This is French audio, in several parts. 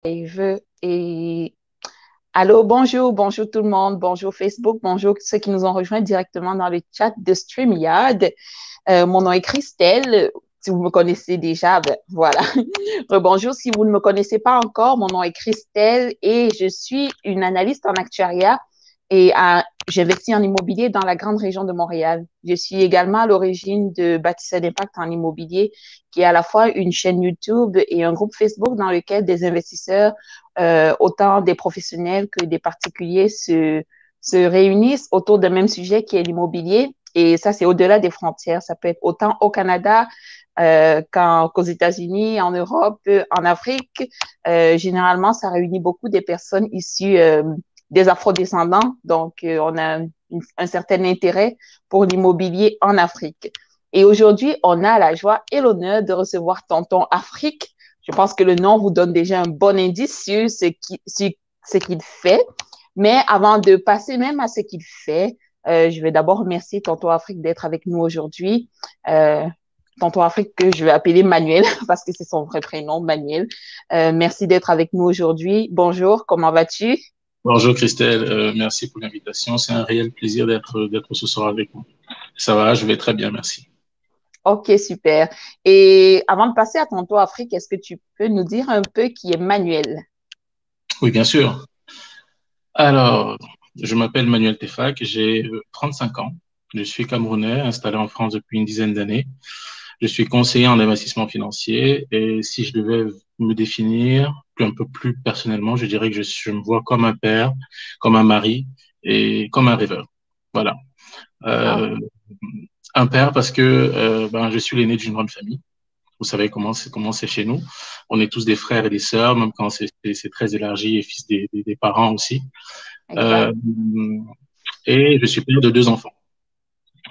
Live. Et allô, bonjour, bonjour tout le monde, bonjour Facebook, bonjour ceux qui nous ont rejoints directement dans le chat de StreamYard. Mon nom est Christelle. Si vous me connaissez déjà, ben, voilà. Bonjour, si vous ne me connaissez pas encore, mon nom est Christelle et je suis une analyste en actuariat et j'investis en immobilier dans la grande région de Montréal. Je suis également à l'origine de Bâtisseur d'impact en immobilier, qui est à la fois une chaîne YouTube et un groupe Facebook dans lequel des investisseurs, autant des professionnels que des particuliers, se réunissent autour d'un même sujet qui est l'immobilier. Et ça, c'est au-delà des frontières. Ça peut être autant au Canada qu'aux États-Unis, en Europe, en Afrique. Généralement, ça réunit beaucoup des personnes issues des afrodescendants. Donc, on a un certain intérêt pour l'immobilier en Afrique. Et aujourd'hui, on a la joie et l'honneur de recevoir Tonton Afrique. Je pense que le nom vous donne déjà un bon indice sur ce qu'il fait. Mais avant de passer même à ce qu'il fait, je vais d'abord remercier Tonton Afrique d'être avec nous aujourd'hui. Tonton Afrique, que je vais appeler Manuel parce que c'est son vrai prénom, Manuel. Merci d'être avec nous aujourd'hui. Bonjour, comment vas-tu? Bonjour Christelle, merci pour l'invitation. C'est un réel plaisir d'être ce soir avec vous. Ça va, je vais très bien, merci. Ok, super. Et avant de passer à ton tour Afrique, est-ce que tu peux nous dire un peu qui est Manuel? Oui, bien sûr. Alors, je m'appelle Manuel Tefak, j'ai 35 ans. Je suis camerounais, installé en France depuis une dizaine d'années. Je suis conseiller en investissement financier et si je devais me définir un peu plus personnellement, je dirais que je me vois comme un père, comme un mari et comme un rêveur. Voilà. Ah, Euh, un père parce que je suis l'aîné d'une grande famille. Vous savez comment c'est chez nous. On est tous des frères et des sœurs, même quand c'est très élargi et fils des parents aussi. Euh, exact. et je suis père de deux enfants.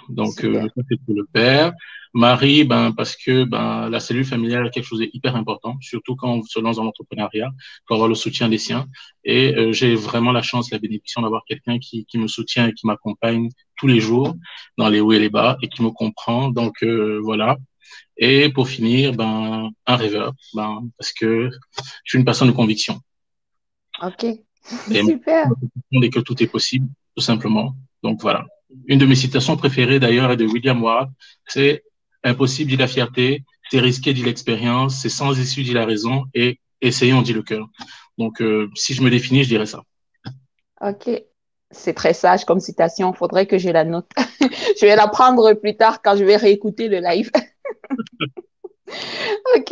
Donc, Super. ça, c'est pour le père. Marie, parce que la cellule familiale est quelque chose d'hyper important, surtout quand on se lance dans l'entrepreneuriat, pour avoir le soutien des siens. Et j'ai vraiment la chance, la bénédiction d'avoir quelqu'un qui me soutient et qui m'accompagne tous les jours dans les hauts et les bas et qui me comprend. Donc, voilà. Et pour finir, un rêveur, parce que je suis une personne de conviction. Ok. Et Super. et que tout est possible, tout simplement. Donc voilà. Une de mes citations préférées d'ailleurs est de William Ward. C'est impossible, dit la fierté, c'est risqué, dit l'expérience, c'est sans issue, dit la raison, et essayons, dit le cœur. Donc si je me définis, je dirais ça. Ok. C'est très sage comme citation. Faudrait que je la note. Je vais la prendre plus tard quand je vais réécouter le live. Ok.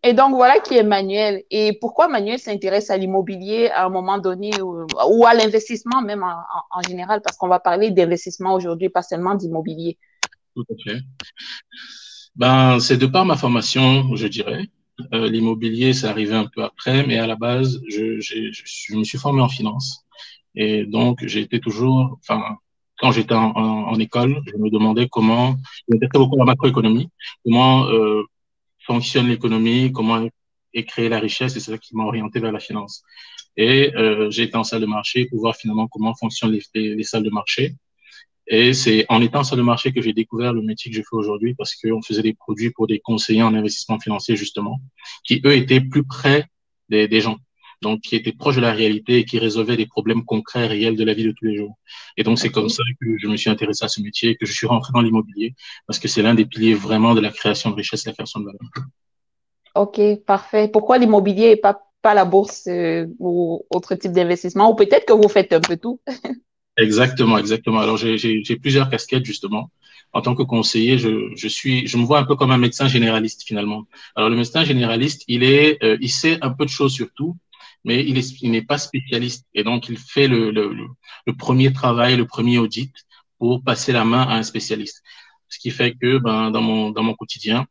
Et donc, voilà qui est Manuel. Et pourquoi Manuel s'intéresse à l'immobilier à un moment donné ou à l'investissement même en général, parce qu'on va parler d'investissement aujourd'hui, pas seulement d'immobilier. Tout à fait. C'est de par ma formation, je dirais. L'immobilier, c'est arrivé un peu après, mais à la base, je me suis formé en finance. Et donc, j'ai été toujours, enfin, quand j'étais en école, je me demandais comment, je m'intéressais beaucoup à la macroéconomie, comment fonctionne l'économie, comment est créée la richesse, et c'est ça qui m'a orienté vers la finance. Et j'ai été en salle de marché pour voir finalement comment fonctionnent les salles de marché. Et c'est en étant en salle de marché que j'ai découvert le métier que je fais aujourd'hui parce qu'on faisait des produits pour des conseillers en investissement financier, justement, qui, eux, étaient plus près des gens. Donc, qui étaient proches de la réalité et qui résolvaient des problèmes concrets, réels de la vie de tous les jours. Et donc, c'est comme OK. ça que je me suis intéressé à ce métier et que je suis rentré dans l'immobilier parce que c'est l'un des piliers vraiment de la création de richesse et la création de valeur. OK, parfait. Pourquoi l'immobilier et pas la bourse ou autre type d'investissement? Ou peut-être que vous faites un peu tout. Exactement, exactement. Alors, j'ai plusieurs casquettes, justement. En tant que conseiller, je me vois un peu comme un médecin généraliste, finalement. Alors, le médecin généraliste, il sait un peu de choses sur tout, mais il n'est pas spécialiste. Et donc, il fait le premier travail, le premier audit pour passer la main à un spécialiste. Ce qui fait que, dans mon quotidien,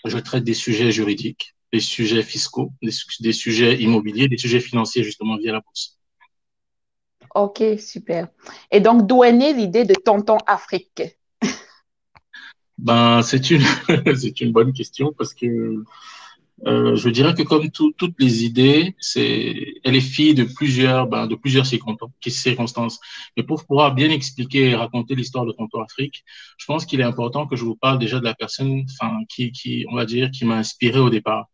je traite des sujets juridiques, des sujets fiscaux, des sujets immobiliers, des sujets financiers, justement, via la bourse. OK, super. Et donc, d'où est née l'idée de Tonton Afrique? C'est une, c'est une bonne question parce que je dirais que comme toutes les idées, elle est fille de plusieurs circonstances. Mais pour pouvoir bien expliquer et raconter l'histoire de Tonton Afrique, je pense qu'il est important que je vous parle déjà de la personne, on va dire, qui m'a inspiré au départ.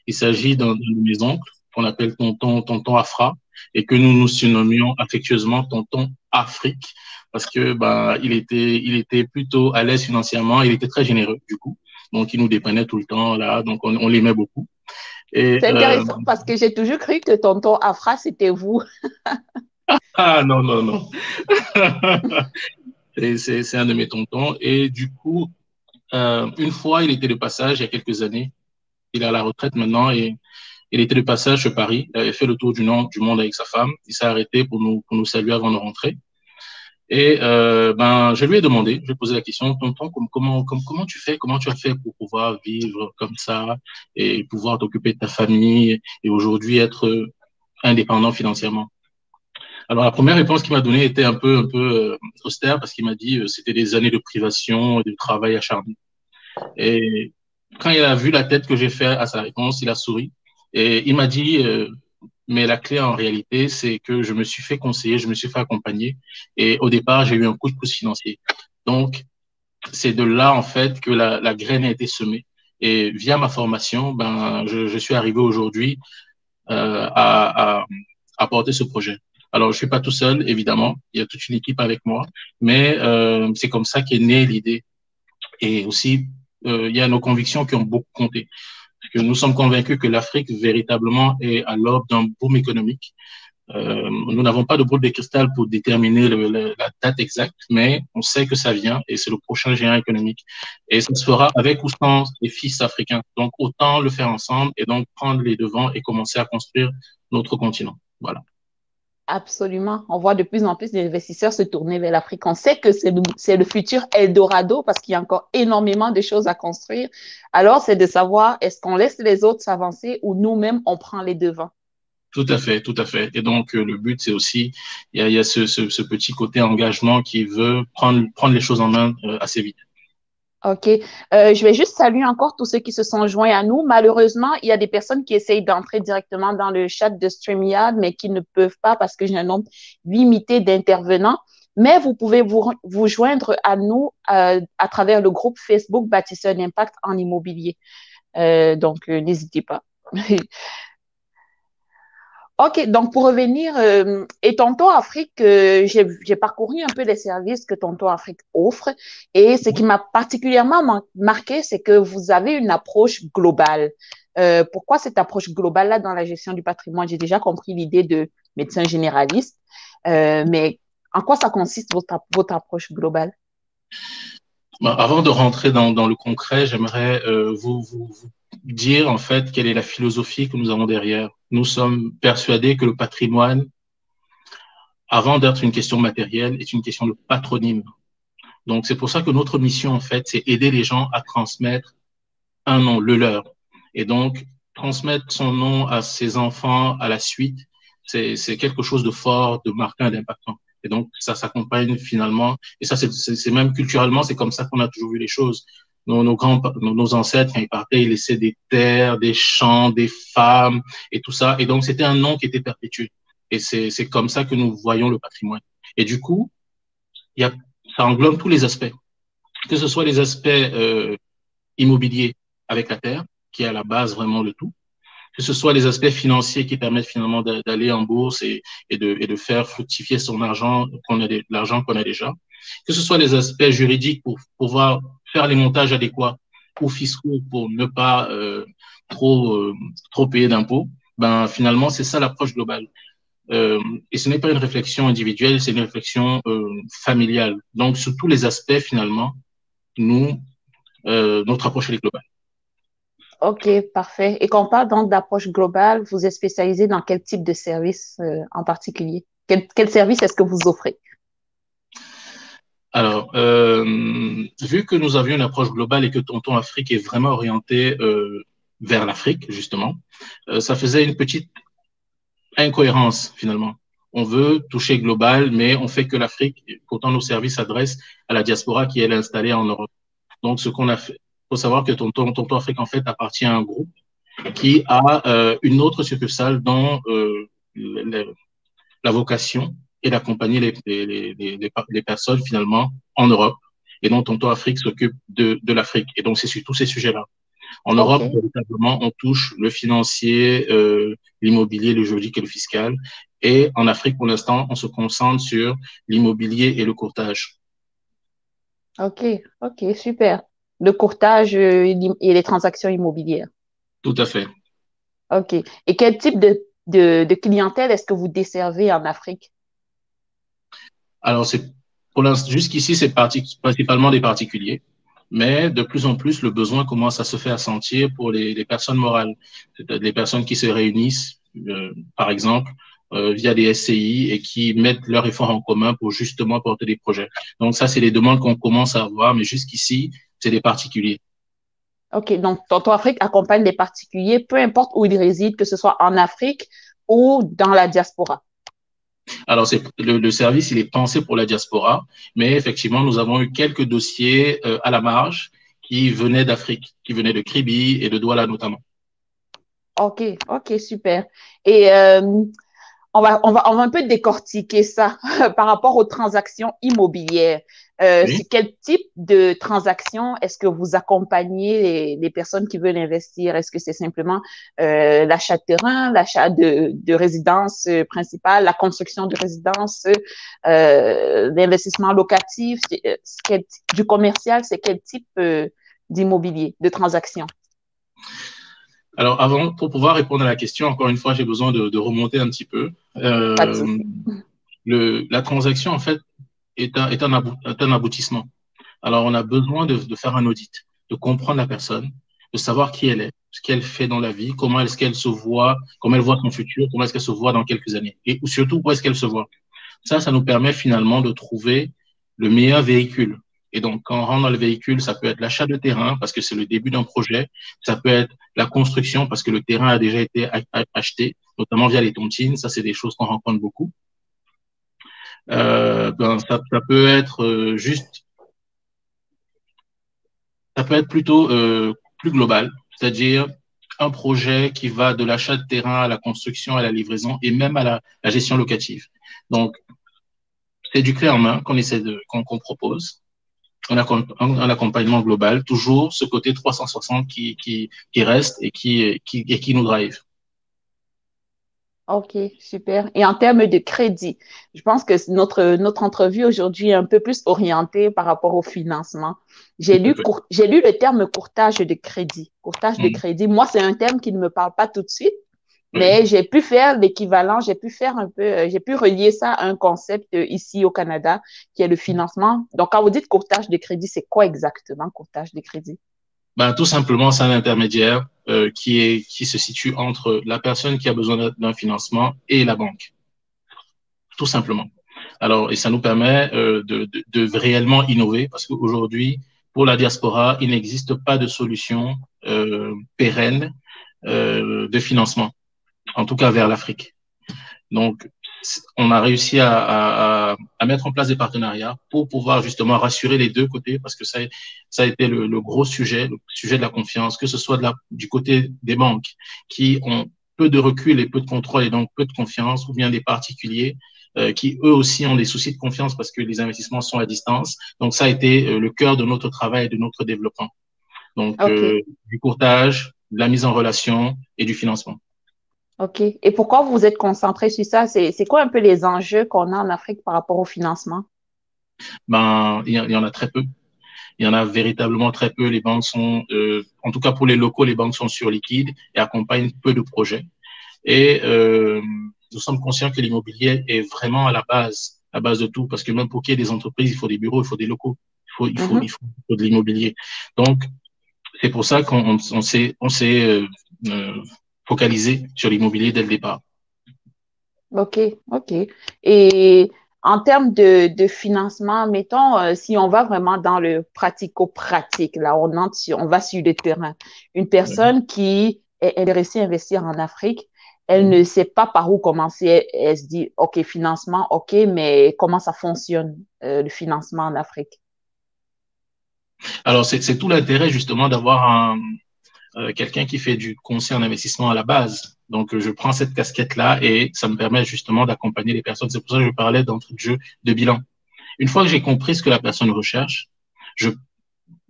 Il s'agit d'un de mes oncles. qu'on appelle tonton Afra, et que nous nous surnommions affectueusement tonton Afrique, parce que il était plutôt à l'aise financièrement, il était très généreux du coup, donc il nous dépannait tout le temps là, donc on l'aimait beaucoup. Et C'est intéressant parce que j'ai toujours cru que tonton Afra, c'était vous. ah non non non, c'est un de mes tontons, et du coup une fois il était de passage il y a quelques années, il est à la retraite maintenant, et il était de passage sur Paris, il avait fait le tour du monde avec sa femme, il s'est arrêté pour nous saluer avant de rentrer. Et je lui ai demandé, je lui ai posé la question, tonton, comment tu fais, comment tu as fait pour pouvoir vivre comme ça et pouvoir t'occuper de ta famille et aujourd'hui être indépendant financièrement. Alors la première réponse qu'il m'a donnée était un peu austère parce qu'il m'a dit c'était des années de privation et de travail acharné. Et quand il a vu la tête que j'ai fait à sa réponse, il a souri et il m'a dit mais la clé, en réalité, c'est que je me suis fait conseiller, je me suis fait accompagner. Et au départ, j'ai eu un coup de pouce financier. Donc, c'est de là, en fait, que la graine a été semée. Et via ma formation, je suis arrivé aujourd'hui euh, à, à, à porter ce projet. Alors, je suis pas tout seul, évidemment. Il y a toute une équipe avec moi. Mais c'est comme ça qu'est née l'idée. Et aussi, il y a nos convictions qui ont beaucoup compté. Que nous sommes convaincus que l'Afrique, véritablement, est à l'aube d'un boom économique. Nous n'avons pas de boule de cristal pour déterminer la date exacte, mais on sait que ça vient et c'est le prochain géant économique. Et ça se fera avec ou sans les fils africains. Donc, autant le faire ensemble et donc prendre les devants et commencer à construire notre continent. Voilà. Absolument. On voit de plus en plus d'investisseurs se tourner vers l'Afrique. On sait que c'est le futur Eldorado parce qu'il y a encore énormément de choses à construire. Alors, c'est de savoir est-ce qu'on laisse les autres s'avancer ou nous-mêmes, on prend les devants. Tout à fait, tout à fait. Et donc, le but, c'est aussi, il y a ce petit côté engagement qui veut prendre les choses en main assez vite. OK. Je vais juste saluer encore tous ceux qui se sont joints à nous. Malheureusement, il y a des personnes qui essayent d'entrer directement dans le chat de StreamYard, mais qui ne peuvent pas parce que j'ai un nombre limité d'intervenants. Mais vous pouvez vous joindre à nous à travers le groupe Facebook Bâtisseur d'impact en immobilier. Donc, n'hésitez pas. OK, donc pour revenir, et Tonton Afrique, j'ai parcouru un peu les services que Tonton Afrique offre et ce qui m'a particulièrement marqué, c'est que vous avez une approche globale. Pourquoi cette approche globale-là dans la gestion du patrimoine? J'ai déjà compris l'idée de médecin généraliste, mais en quoi ça consiste votre approche globale? Avant de rentrer dans le concret, j'aimerais vous dire en fait quelle est la philosophie que nous avons derrière. Nous sommes persuadés que le patrimoine, avant d'être une question matérielle, est une question de patronyme. Donc c'est pour ça que notre mission en fait, c'est aider les gens à transmettre un nom, le leur. Et donc transmettre son nom à ses enfants à la suite, c'est quelque chose de fort, de marquant, d'impactant. Et donc, ça s'accompagne finalement, et ça, c'est même culturellement, c'est comme ça qu'on a toujours vu les choses. Nos ancêtres, quand ils partaient, ils laissaient des terres, des champs, des femmes, et tout ça. Et donc, c'était un nom qui était perpétué. Et c'est comme ça que nous voyons le patrimoine. Et du coup, il y a, ça englobe tous les aspects. Que ce soit les aspects immobiliers avec la terre, qui est à la base vraiment de tout, que ce soit les aspects financiers qui permettent finalement d'aller en bourse et de faire fructifier son argent, l'argent qu'on a déjà, que ce soit les aspects juridiques pour pouvoir faire les montages adéquats ou fiscaux pour ne pas trop payer d'impôts, finalement, c'est ça l'approche globale. Et ce n'est pas une réflexion individuelle, c'est une réflexion familiale. Donc, sur tous les aspects, finalement, notre approche est globale. OK, parfait. Et quand on parle donc d'approche globale, vous êtes spécialisé dans quel type de service en particulier? Quel service est-ce que vous offrez? Alors, vu que nous avions une approche globale et que Tonton Afrique est vraiment orienté vers l'Afrique, justement, ça faisait une petite incohérence finalement. On veut toucher global, mais on fait que l'Afrique. Pourtant, nos services s'adressent à la diaspora qui est installée en Europe. Donc, ce qu'on a fait, faut savoir que Tonton Afrique en fait appartient à un groupe qui a une autre succursale dont la vocation est d'accompagner les personnes finalement en Europe. Et donc, Tonton Afrique s'occupe de l'Afrique. Et donc, c'est sur tous ces sujets-là. En Europe, OK. véritablement, on touche le financier, l'immobilier, le juridique et le fiscal. Et en Afrique, pour l'instant, on se concentre sur l'immobilier et le courtage. OK. OK, super. Le courtage et les transactions immobilières. Tout à fait. OK. Et quel type de clientèle est-ce que vous desservez en Afrique? Alors, pour l'instant, jusqu'ici, principalement des particuliers. Mais de plus en plus, le besoin commence à se faire sentir pour les personnes morales, c'est-à-dire les personnes qui se réunissent, par exemple, via des SCI et qui mettent leurs efforts en commun pour justement porter des projets. Donc ça, c'est les demandes qu'on commence à avoir, mais jusqu'ici, c'est des particuliers. OK. Donc, Tonton Afrique accompagne des particuliers, peu importe où ils résident, que ce soit en Afrique ou dans la diaspora. Alors, le service, il est pensé pour la diaspora, mais effectivement, nous avons eu quelques dossiers à la marge qui venaient d'Afrique, qui venaient de Kribi et de Douala notamment. OK. OK, super. Et on va un peu décortiquer ça par rapport aux transactions immobilières. Oui. Sur quel type de transactions est-ce que vous accompagnez les personnes qui veulent investir? Est-ce que c'est simplement l'achat de terrain, l'achat de résidence principale, la construction de résidence, l'investissement locatif, du commercial? C'est quel type d'immobilier, de transaction? Alors, pour pouvoir répondre à la question, encore une fois, j'ai besoin de remonter un petit peu. Pas de souci. La transaction, en fait, est un aboutissement. Alors, on a besoin de faire un audit, de comprendre la personne, de savoir qui elle est, ce qu'elle fait dans la vie, comment est-ce qu'elle se voit, comment elle voit son futur, comment est-ce qu'elle se voit dans quelques années, et surtout, où est-ce qu'elle se voit. Ça nous permet finalement de trouver le meilleur véhicule. Et donc, quand on rentre dans le véhicule, ça peut être l'achat de terrain parce que c'est le début d'un projet. Ça peut être la construction parce que le terrain a déjà été acheté, notamment via les tontines. Ça, c'est des choses qu'on rencontre beaucoup. Ça peut être ça peut être plutôt plus global, c'est-à-dire un projet qui va de l'achat de terrain à la construction, à la livraison et même à la gestion locative. Donc, c'est du clé en main qu'on propose. Un accompagnement global, toujours ce côté 360 qui reste et qui nous drive. OK, super. Et en termes de crédit, je pense que notre entrevue aujourd'hui est un peu plus orientée par rapport au financement. J'ai lu le terme courtage de crédit. Courtage de Mmh. crédit, moi, c'est un terme qui ne me parle pas tout de suite, Oui. mais j'ai pu faire l'équivalent, j'ai pu faire un peu, j'ai pu relier ça à un concept ici au Canada qui est le financement. Donc, quand vous dites courtage de crédit, c'est quoi exactement courtage de crédit? Ben, tout simplement, c'est un intermédiaire qui se situe entre la personne qui a besoin d'un financement et la banque, tout simplement. Alors, et ça nous permet de réellement innover parce qu'aujourd'hui, pour la diaspora, il n'existe pas de solution pérenne de financement, en tout cas vers l'Afrique. Donc, on a réussi à mettre en place des partenariats pour pouvoir justement rassurer les deux côtés parce que ça a été le gros sujet, le sujet de la confiance, que ce soit du côté des banques qui ont peu de recul et peu de contrôle et donc peu de confiance, ou bien des particuliers qui eux aussi ont des soucis de confiance parce que les investissements sont à distance. Donc, ça a été le cœur de notre travail et de notre développement. Donc, OK. du courtage, de la mise en relation et du financement. OK. Et pourquoi vous vous êtes concentré sur ça? C'est quoi un peu les enjeux qu'on a en Afrique par rapport au financement? Ben, il y en a très peu. Il y en a véritablement très peu. Les banques sont, en tout cas pour les locaux, les banques sont sur liquide et accompagnent peu de projets. Et nous sommes conscients que l'immobilier est vraiment à la base de tout, parce que même pour qu'il y ait des entreprises, il faut des bureaux, il faut des locaux, Mhm. il faut de l'immobilier. Donc, c'est pour ça on s'est focalisé sur l'immobilier dès le départ. OK, OK. Et en termes de financement, mettons, si on va vraiment dans le pratico-pratique, là, on va sur le terrain. Une Oui, personne qui est intéressée à investir en Afrique, elle oui. ne sait pas par où commencer. Elle se dit, OK, financement, OK, mais comment ça fonctionne, le financement en Afrique? Alors, c'est tout l'intérêt justement d'avoir quelqu'un qui fait du conseil en investissement à la base. Donc, je prends cette casquette-là et ça me permet justement d'accompagner les personnes. C'est pour ça que je parlais d'entrée de jeu de bilan. Une fois que j'ai compris ce que la personne recherche, je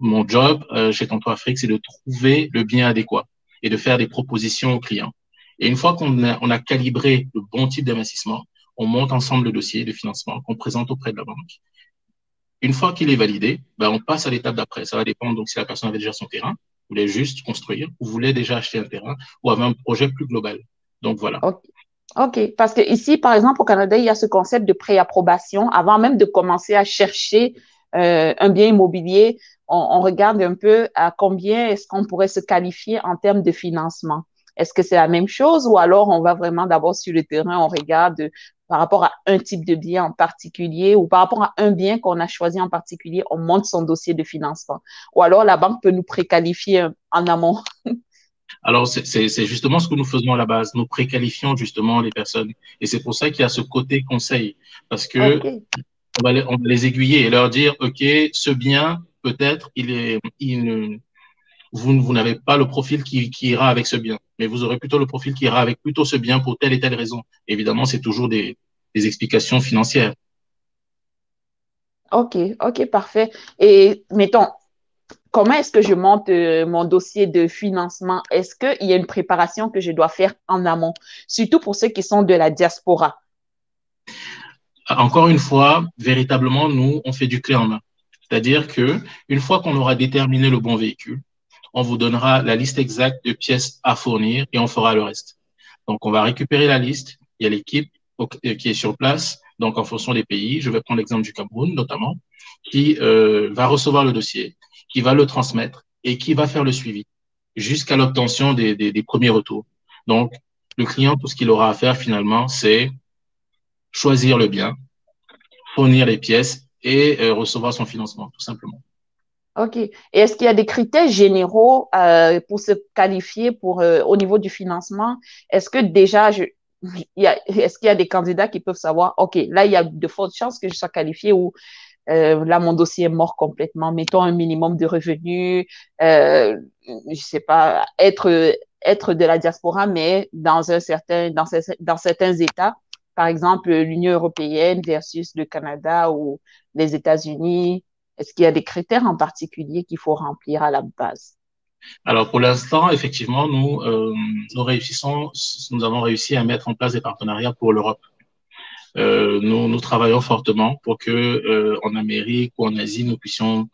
mon job chez Tonto Afrique, c'est de trouver le bien adéquat et de faire des propositions aux clients. Et une fois on a calibré le bon type d'investissement, on monte ensemble le dossier de financement qu'on présente auprès de la banque. Une fois qu'il est validé, ben, on passe à l'étape d'après. Ça va dépendre donc si la personne avait déjà son terrain, voulait juste construire, ou voulait déjà acheter un terrain, ou avait un projet plus global. Donc voilà. OK. OK. Parce que ici, par exemple, au Canada, il y a ce concept de préapprobation. Avant même de commencer à chercher un bien immobilier, on regarde un peu à combien est-ce qu'on pourrait se qualifier en termes de financement. Est-ce que c'est la même chose ou alors on va vraiment d'abord sur le terrain, on regarde par rapport à un type de bien en particulier ou par rapport à un bien qu'on a choisi en particulier, on monte son dossier de financement. Ou alors la banque peut nous préqualifier en amont. Alors, c'est justement ce que nous faisons à la base. Nous préqualifions justement les personnes. Et c'est pour ça qu'il y a ce côté conseil. Parce que OK. on va les aiguiller et leur dire, OK, ce bien, peut-être, vous n'avez pas le profil qui ira avec ce bien, mais vous aurez plutôt le profil qui ira avec plutôt ce bien pour telle et telle raison. Évidemment, c'est toujours des explications financières. OK, OK, parfait. Et mettons, comment est-ce que je monte mon dossier de financement? Est-ce qu'il y a une préparation que je dois faire en amont, surtout pour ceux qui sont de la diaspora? Encore une fois, véritablement, nous, on fait du clé en main. C'est-à-dire que une fois qu'on aura déterminé le bon véhicule, on vous donnera la liste exacte de pièces à fournir et on fera le reste. Donc, on va récupérer la liste. Il y a l'équipe qui est sur place. Donc, en fonction des pays, je vais prendre l'exemple du Cameroun notamment, qui va recevoir le dossier, qui va le transmettre et qui va faire le suivi jusqu'à l'obtention des premiers retours. Donc, le client, tout ce qu'il aura à faire finalement, c'est choisir le bien, fournir les pièces et recevoir son financement, tout simplement. OK. Et est-ce qu'il y a des critères généraux pour se qualifier au niveau du financement? Est-ce que déjà, est-ce qu'il y a des candidats qui peuvent savoir, OK, là, il y a de fortes chances que je sois qualifié ou là, mon dossier est mort complètement. Mettons un minimum de revenus, je sais pas, être de la diaspora, mais dans certains États, par exemple l'Union européenne versus le Canada ou les États-Unis. Est-ce qu'il y a des critères en particulier qu'il faut remplir à la base? Alors, pour l'instant, effectivement, nous avons réussi à mettre en place des partenariats pour l'Europe. Nous travaillons fortement pour que en Amérique ou en Asie, nous puissions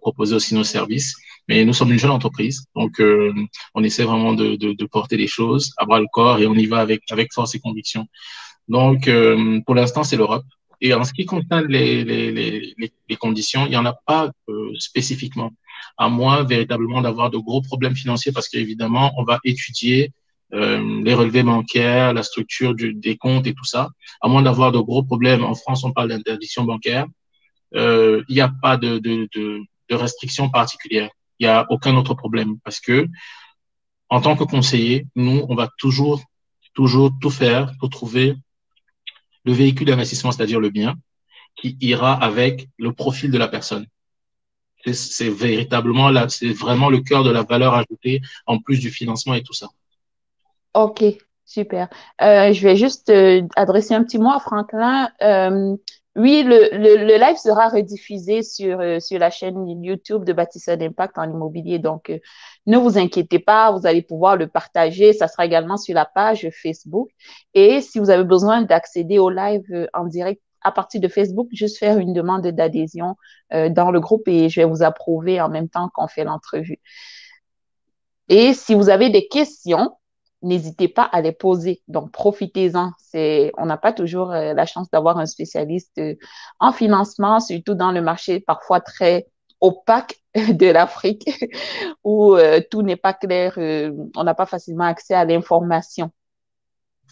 proposer aussi nos services. Mais nous sommes une jeune entreprise, donc on essaie vraiment de porter les choses à bras le corps et on y va avec force et conviction. Donc, pour l'instant, c'est l'Europe. Et en ce qui concerne les conditions, il n'y en a pas spécifiquement, à moins véritablement d'avoir de gros problèmes financiers, parce qu'évidemment, on va étudier les relevés bancaires, la structure des comptes et tout ça. À moins d'avoir de gros problèmes, en France, on parle d'interdiction bancaire, il n'y a pas de restrictions particulières. Il n'y a aucun autre problème, parce que en tant que conseiller, nous, on va toujours tout faire pour trouver le véhicule d'investissement, c'est-à-dire le bien, qui ira avec le profil de la personne. C'est véritablement là, c'est vraiment le cœur de la valeur ajoutée en plus du financement et tout ça. OK, super. Je vais juste adresser un petit mot à Franklin. Oui, le live sera rediffusé sur la chaîne YouTube de Bâtisseur d'Impact en immobilier. Donc, ne vous inquiétez pas, vous allez pouvoir le partager. Ça sera également sur la page Facebook. Et si vous avez besoin d'accéder au live en direct à partir de Facebook, juste faire une demande d'adhésion dans le groupe et je vais vous approuver en même temps qu'on fait l'entrevue. Et si vous avez des questions, n'hésitez pas à les poser. Donc, profitez-en. On n'a pas toujours la chance d'avoir un spécialiste en financement, surtout dans le marché parfois très opaque de l'Afrique, où tout n'est pas clair, on n'a pas facilement accès à l'information.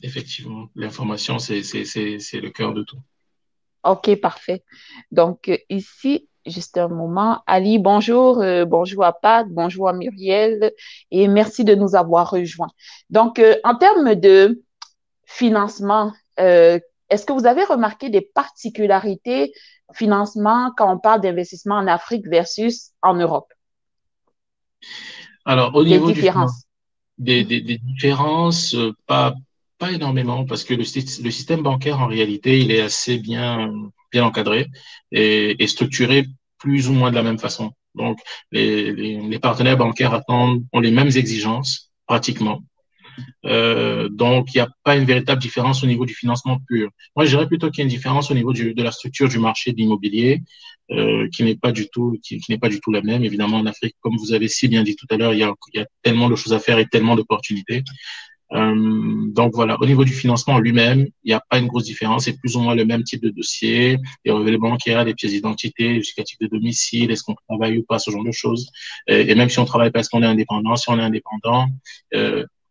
Effectivement, l'information, c'est le cœur de tout. OK, parfait. Donc, ici, juste un moment. Ali, bonjour. Bonjour à Pat, bonjour à Muriel et merci de nous avoir rejoints. Donc, en termes de financement, est-ce que vous avez remarqué des particularités financement quand on parle d'investissement en Afrique versus en Europe? Alors, au Des niveau du financement, différences. des différences, pas énormément, parce que le système bancaire, en réalité, il est assez bien encadré et structuré plus ou moins de la même façon. Donc, les partenaires bancaires ont les mêmes exigences, pratiquement. Donc, il n'y a pas une véritable différence au niveau du financement pur. Moi, je dirais plutôt qu'il y a une différence au niveau de la structure du marché de l'immobilier, qui n'est pas du tout, qui n'est pas du tout la même. Évidemment, en Afrique, comme vous avez si bien dit tout à l'heure, il y a tellement de choses à faire et tellement d'opportunités. Donc voilà, au niveau du financement lui-même, il n'y a pas une grosse différence, c'est plus ou moins le même type de dossier, les relevés bancaires, les pièces d'identité, le justificatif de domicile, est-ce qu'on travaille ou pas, ce genre de choses. Et même si on travaille pas, est-ce qu'on est indépendant, si on est indépendant,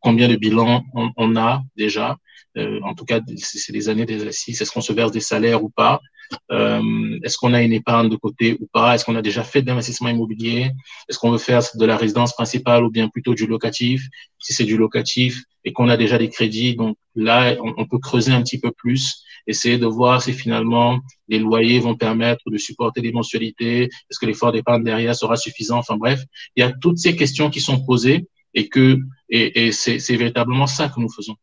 combien de bilans on a déjà, en tout cas, c'est des années d'exercice, est-ce qu'on se verse des salaires ou pas, est-ce qu'on a une épargne de côté ou pas, est-ce qu'on a déjà fait de l'investissement immobilier, est-ce qu'on veut faire de la résidence principale ou bien plutôt du locatif, si c'est du locatif, et qu'on a déjà des crédits. Donc là, on peut creuser un petit peu plus, essayer de voir si finalement les loyers vont permettre de supporter les mensualités, est-ce que l'effort d'épargne derrière sera suffisant. Enfin bref, il y a toutes ces questions qui sont posées et c'est véritablement ça que nous faisons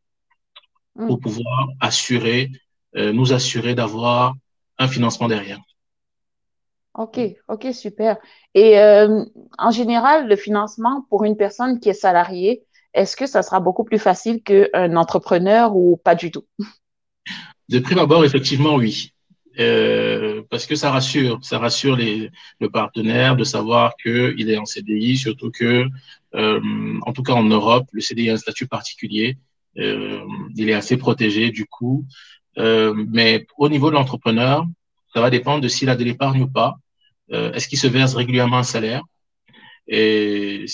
Hmm. pour pouvoir nous assurer d'avoir un financement derrière. OK, OK, super. Et en général, le financement pour une personne qui est salariée, est-ce que ça sera beaucoup plus facile qu'un entrepreneur ou pas du tout? De prime abord, effectivement, oui. Parce que ça rassure le partenaire de savoir qu'il est en CDI, surtout que, en tout cas en Europe, le CDI a un statut particulier. Euh, il est assez protégé du coup. Mais au niveau de l'entrepreneur, ça va dépendre de s'il a de l'épargne ou pas. Est-ce qu'il se verse régulièrement un salaire et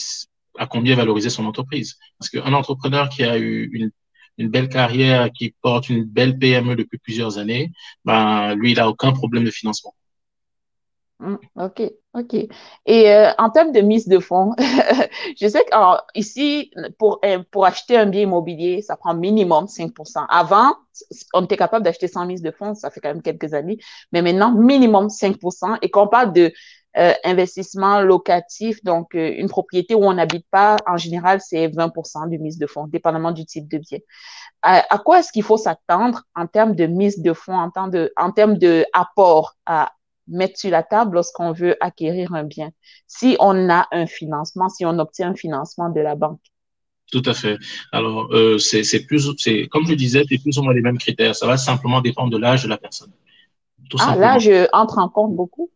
à combien valoriser son entreprise? Parce qu'un entrepreneur qui a eu une belle carrière, qui porte une belle PME depuis plusieurs années, ben, lui, il n'a aucun problème de financement. Hmm, OK, OK. Et en termes de mise de fonds, je sais qu'ici, pour acheter un bien immobilier, ça prend minimum 5%. Avant, on était capable d'acheter sans mise de fonds, ça fait quand même quelques années, mais maintenant, minimum 5%. Et qu'on parle de investissement locatif, donc une propriété où on n'habite pas, en général, c'est 20% de mise de fonds, dépendamment du type de bien. À quoi est-ce qu'il faut s'attendre en termes de mise de fonds, en termes de apport à mettre sur la table lorsqu'on veut acquérir un bien, si on a un financement, si on obtient un financement de la banque? Tout à fait. Alors, comme je disais, c'est plus ou moins les mêmes critères. Ça va simplement dépendre de l'âge de la personne. Tout Ah, là, simplement. je entre en compte beaucoup.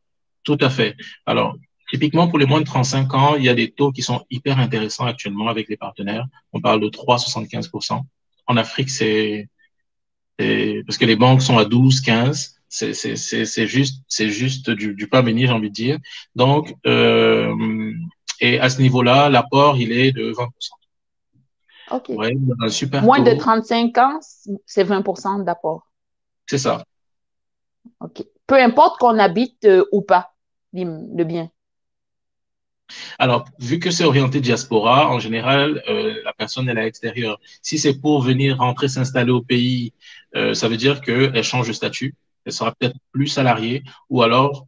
Tout à fait. Alors, typiquement, pour les moins de 35 ans, il y a des taux qui sont hyper intéressants actuellement avec les partenaires. On parle de 3,75%. En Afrique, parce que les banques sont à 12, 15. C'est juste du pain béni, j'ai envie de dire. Donc, et à ce niveau-là, l'apport, il est de 20%. OK. Ouais, un super Moins de taux. 35 ans, c'est 20% d'apport. C'est ça. OK. Peu importe qu'on habite ou pas le bien. Alors, vu que c'est orienté diaspora, en général, la personne elle est à l'extérieur. Si c'est pour venir rentrer s'installer au pays, ça veut dire qu'elle change de statut. Elle sera peut-être plus salariée ou alors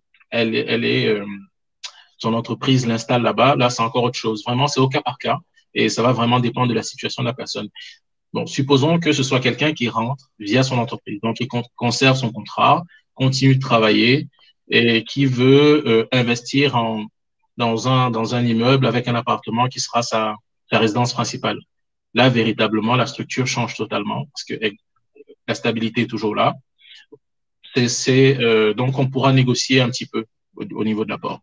son entreprise l'installe là-bas. Là, c'est encore autre chose. Vraiment, c'est au cas par cas et ça va vraiment dépendre de la situation de la personne. Bon, supposons que ce soit quelqu'un qui rentre via son entreprise, donc qui conserve son contrat, continue de travailler et qui veut investir dans un immeuble avec un appartement qui sera sa résidence principale. Là, véritablement, la structure change totalement parce que la stabilité est toujours là. Donc, on pourra négocier un petit peu au niveau de l'apport.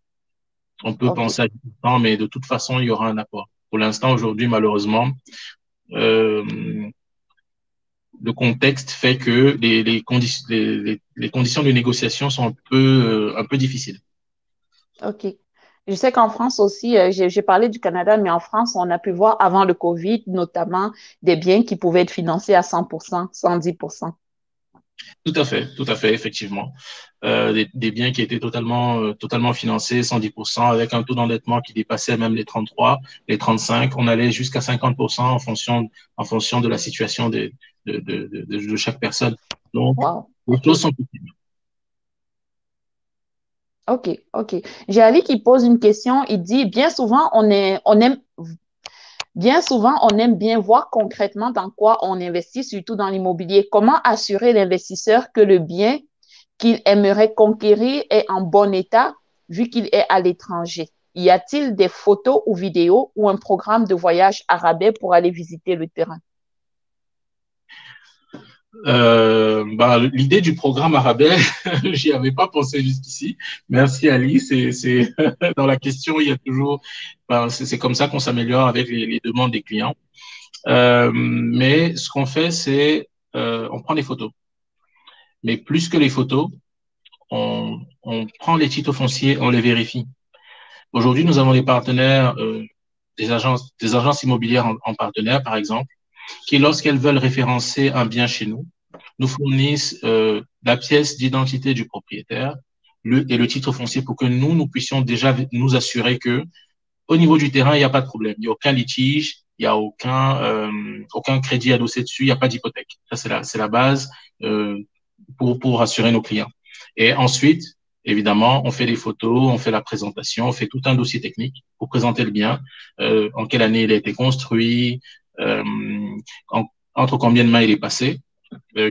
On peut OK. penser à 10%, mais de toute façon, il y aura un apport. Pour l'instant, aujourd'hui, malheureusement, euh, le contexte fait que les conditions de négociation sont un peu difficiles. OK. Je sais qu'en France aussi, j'ai parlé du Canada, mais en France, on a pu voir avant le COVID, notamment des biens qui pouvaient être financés à 100%, 110%. Tout à fait, effectivement. Des biens qui étaient totalement financés, 110%, avec un taux d'endettement qui dépassait même les 33, les 35. On allait jusqu'à 50% en fonction de la situation de chaque personne. Donc, Wow. les OK. choses sont possibles. OK. OK. J'ai Ali qui pose une question. Il dit, bien souvent, on aime bien voir concrètement dans quoi on investit, surtout dans l'immobilier. Comment assurer l'investisseur que le bien qu'il aimerait conquérir est en bon état vu qu'il est à l'étranger? y a-t-il des photos ou vidéos ou un programme de voyage à rabais pour aller visiter le terrain? L'idée du programme Arabelle, j'y avais pas pensé jusqu'ici. Merci Ali. C'est dans la question, il y a toujours, c'est comme ça qu'on s'améliore avec les demandes des clients. Mais ce qu'on fait, c'est on prend des photos. Mais plus que les photos, on prend les titres fonciers, on les vérifie. Aujourd'hui, nous avons des partenaires, des agences immobilières en partenaire, par exemple, qui, lorsqu'elles veulent référencer un bien chez nous, nous fournissent la pièce d'identité du propriétaire et le titre foncier pour que nous puissions déjà nous assurer que au niveau du terrain, il n'y a pas de problème. Il n'y a aucun litige, il n'y a aucun crédit adossé dessus, il n'y a pas d'hypothèque. Ça, c'est la base pour rassurer nos clients. Et ensuite, évidemment, on fait des photos, on fait la présentation, on fait tout un dossier technique pour présenter le bien, en quelle année il a été construit, entre combien de mains il est passé,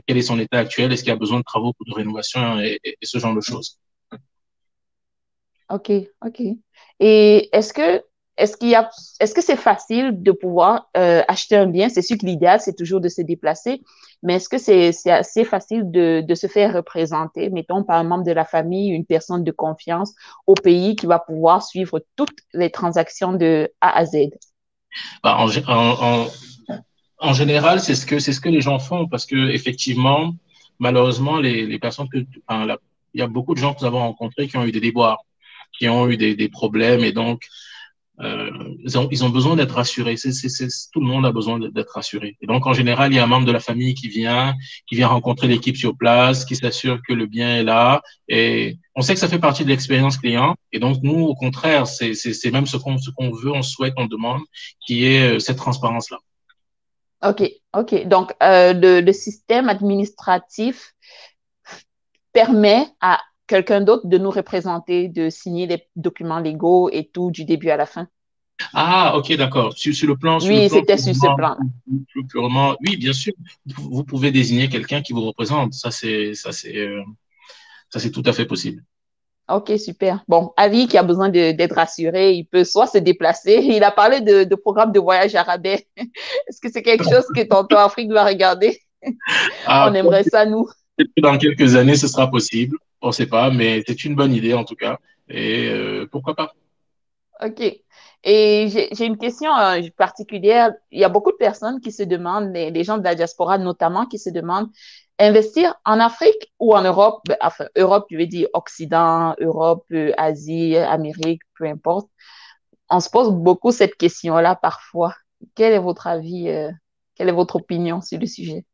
quel est son état actuel, est-ce qu'il y a besoin de travaux de rénovation et ce genre de choses. OK, OK. Et est-ce que c'est facile de pouvoir acheter un bien? C'est sûr que l'idéal, c'est toujours de se déplacer, mais est-ce que c'est assez facile de se faire représenter, mettons, par un membre de la famille, une personne de confiance au pays qui va pouvoir suivre toutes les transactions de A à Z? Bah, en général, c'est ce que les gens font parce que effectivement, malheureusement, les personnes il y a beaucoup de gens que nous avons rencontrés qui ont eu des déboires, qui ont eu des problèmes et donc ils ont besoin d'être rassurés. Tout le monde a besoin d'être rassuré. Et donc, en général, il y a un membre de la famille qui vient rencontrer l'équipe sur place, qui s'assure que le bien est là. Et on sait que ça fait partie de l'expérience client. Et donc, nous, au contraire, c'est même ce qu'on veut, on souhaite, on demande, qui est cette transparence-là. OK, OK. Donc, le système administratif permet à quelqu'un d'autre de nous représenter, de signer les documents légaux et tout du début à la fin. Ah, ok, d'accord. Sur le Oui, plan c'était sur ce plan. purement, oui, bien sûr. Vous pouvez désigner quelqu'un qui vous représente. Ça, c'est tout à fait possible. OK, super. Bon, Ali qui a besoin d'être rassuré, il peut soit se déplacer. Il a parlé de programme de voyage à rabais. Est-ce que c'est quelque chose que Tonton Afrique doit regarder? Ah, On aimerait ça, nous. peut-être que dans quelques années, ce sera possible. On ne sait pas, mais c'est une bonne idée en tout cas. Et pourquoi pas? OK. Et j'ai une question particulière. Il y a beaucoup de personnes qui se demandent, les gens de la diaspora notamment, qui se demandent, investir en Afrique ou en Europe, enfin, Europe, je veux dire Occident, Europe, Asie, Amérique, peu importe. On se pose beaucoup cette question-là parfois. Quel est votre avis, quelle est votre opinion sur le sujet?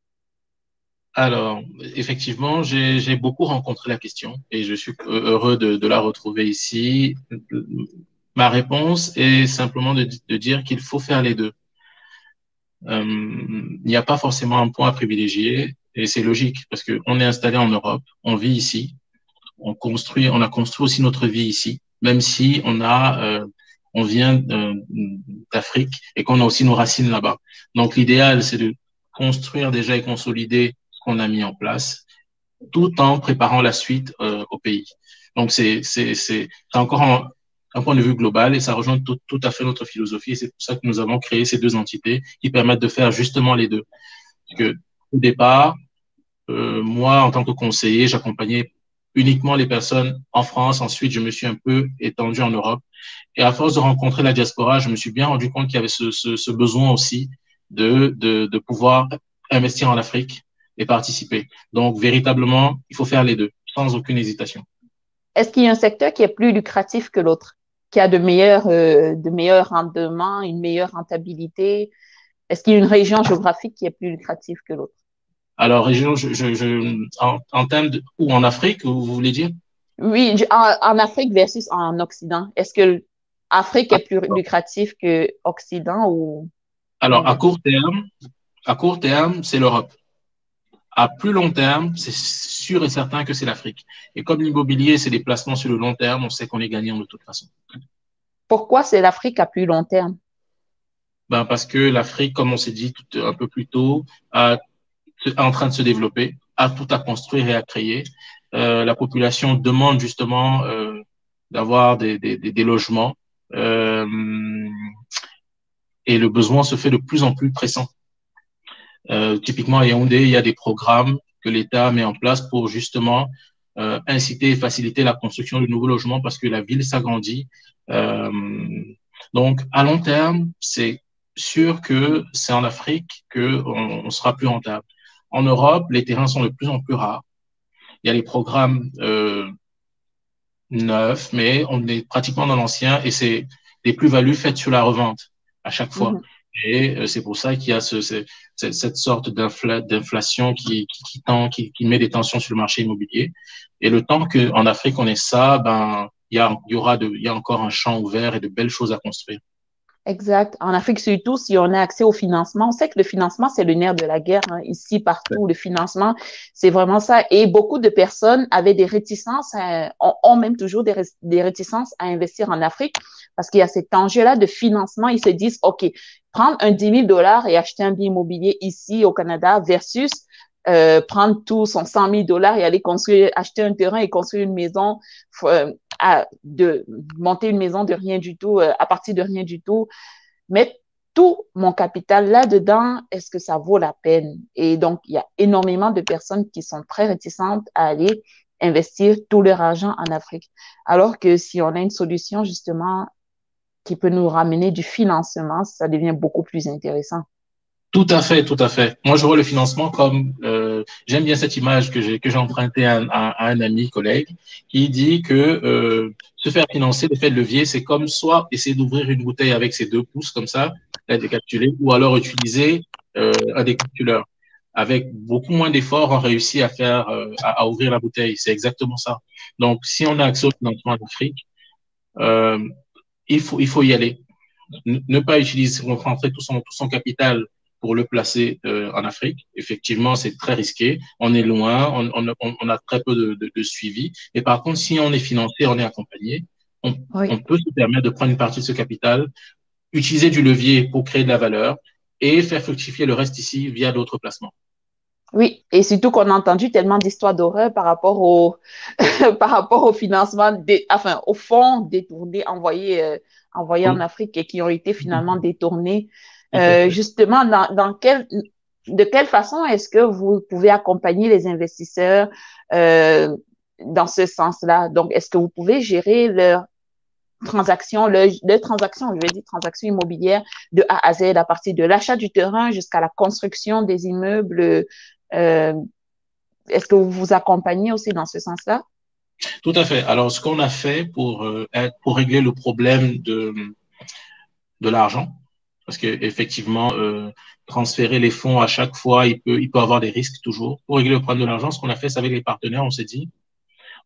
Alors, effectivement, j'ai beaucoup rencontré la question et je suis heureux de la retrouver ici. Ma réponse est simplement de dire qu'il faut faire les deux. Il n'y a pas forcément un point à privilégier et c'est logique parce qu'on est installé en Europe, on vit ici, on a construit aussi notre vie ici, même si on vient d'Afrique et qu'on a aussi nos racines là-bas. Donc l'idéal, c'est de construire déjà et consolider ce qu'on a mis en place, tout en préparant la suite au pays. Donc c'est encore un point de vue global et ça rejoint tout à fait notre philosophie et c'est pour ça que nous avons créé ces deux entités qui permettent de faire justement les deux. Parce que au départ, moi, en tant que conseiller, j'accompagnais uniquement les personnes en France. Ensuite, je me suis un peu étendu en Europe. Et à force de rencontrer la diaspora, je me suis bien rendu compte qu'il y avait ce besoin aussi de pouvoir investir en Afrique et participer. Donc, véritablement, il faut faire les deux, sans aucune hésitation. Est-ce qu'il y a un secteur qui est plus lucratif que l'autre, qui a de meilleurs rendements, une meilleure rentabilité? Est-ce qu'il y a une région géographique qui est plus lucrative que l'autre? Alors, région, en termes ou en Afrique, vous voulez dire? Oui, en Afrique versus en Occident. Est-ce que l'Afrique est plus lucratif que Occident ou Alors, l'inverse? à court terme, c'est l'Europe. À plus long terme, c'est sûr et certain que c'est l'Afrique. Et comme l'immobilier, c'est des placements sur le long terme, on sait qu'on est gagnant de toute façon. Pourquoi c'est l'Afrique à plus long terme? Ben, parce que l'Afrique, comme on s'est dit un peu plus tôt, est en train de se développer, a tout à construire et à créer. La population demande justement d'avoir des logements euh, et le besoin se fait de plus en plus pressant. Typiquement, à Yaoundé, il y a des programmes que l'État met en place pour justement inciter et faciliter la construction de nouveaux logements parce que la ville s'agrandit. Euh, donc, à long terme, c'est sûr que c'est en Afrique qu'on sera plus rentable. En Europe, les terrains sont de plus en plus rares. Il y a les programmes neufs, mais on est pratiquement dans l'ancien et c'est des plus-values faites sur la revente à chaque fois. Mhm. Et c'est pour ça qu'il y a cette sorte d'inflation qui met des tensions sur le marché immobilier. Et le temps qu'en Afrique on ait ça, ben il y a encore un champ ouvert et de belles choses à construire. Exact. En Afrique, surtout, si on a accès au financement, on sait que le financement, c'est le nerf de la guerre, hein. Ici, partout, le financement, c'est vraiment ça. Et beaucoup de personnes avaient des réticences, ont même toujours des réticences à investir en Afrique parce qu'il y a cet enjeu-là de financement. Ils se disent, OK, prendre un 10 000 $ et acheter un bien immobilier ici au Canada versus prendre tout son 100 000 $ et aller construire, acheter un terrain et construire une maison, de monter une maison de rien du tout, à partir de rien du tout, mettre tout mon capital là-dedans, est-ce que ça vaut la peine? Et donc, il y a énormément de personnes qui sont très réticentes à aller investir tout leur argent en Afrique. Alors que si on a une solution, justement, qui peut nous ramener du financement, ça devient beaucoup plus intéressant. Tout à fait, tout à fait. Moi, je vois le financement comme j'aime bien cette image que j'ai empruntée à un ami collègue qui dit que se faire financer, l'effet de levier, c'est comme soit essayer d'ouvrir une bouteille avec ses 2 pouces comme ça, la décapsuler, ou alors utiliser un décapsuleur. Avec beaucoup moins d'efforts, on réussit à faire à ouvrir la bouteille. C'est exactement ça. Donc, si on a accès au financement en Afrique, euh, il faut y aller. Ne pas utiliser, rentrer tout son capital pour le placer en Afrique. Effectivement, c'est très risqué. On est loin, on a très peu de suivi. Et par contre, si on est financé, on est accompagné, on Oui. peut se permettre de prendre une partie de ce capital, utiliser du levier pour créer de la valeur et faire fructifier le reste ici via d'autres placements. Oui, et surtout qu'on a entendu tellement d'histoires d'horreur par rapport par rapport au financement, enfin, aux fonds détournés, envoyés en Oui, Afrique et qui ont été finalement détournés. tout à fait. Justement, de quelle façon est-ce que vous pouvez accompagner les investisseurs euh, dans ce sens-là? Donc, est-ce que vous pouvez gérer leurs transactions, je vais dire transactions immobilières de A à Z, à partir de l'achat du terrain jusqu'à la construction des immeubles? euh, Est-ce que vous vous accompagnez aussi dans ce sens-là? Tout à fait. Alors, ce qu'on a fait pour régler le problème de l'argent, parce que effectivement, transférer les fonds à chaque fois, il peut avoir des risques toujours. Pour régler le problème de l'argent, ce qu'on a fait, c'est avec les partenaires, on s'est dit,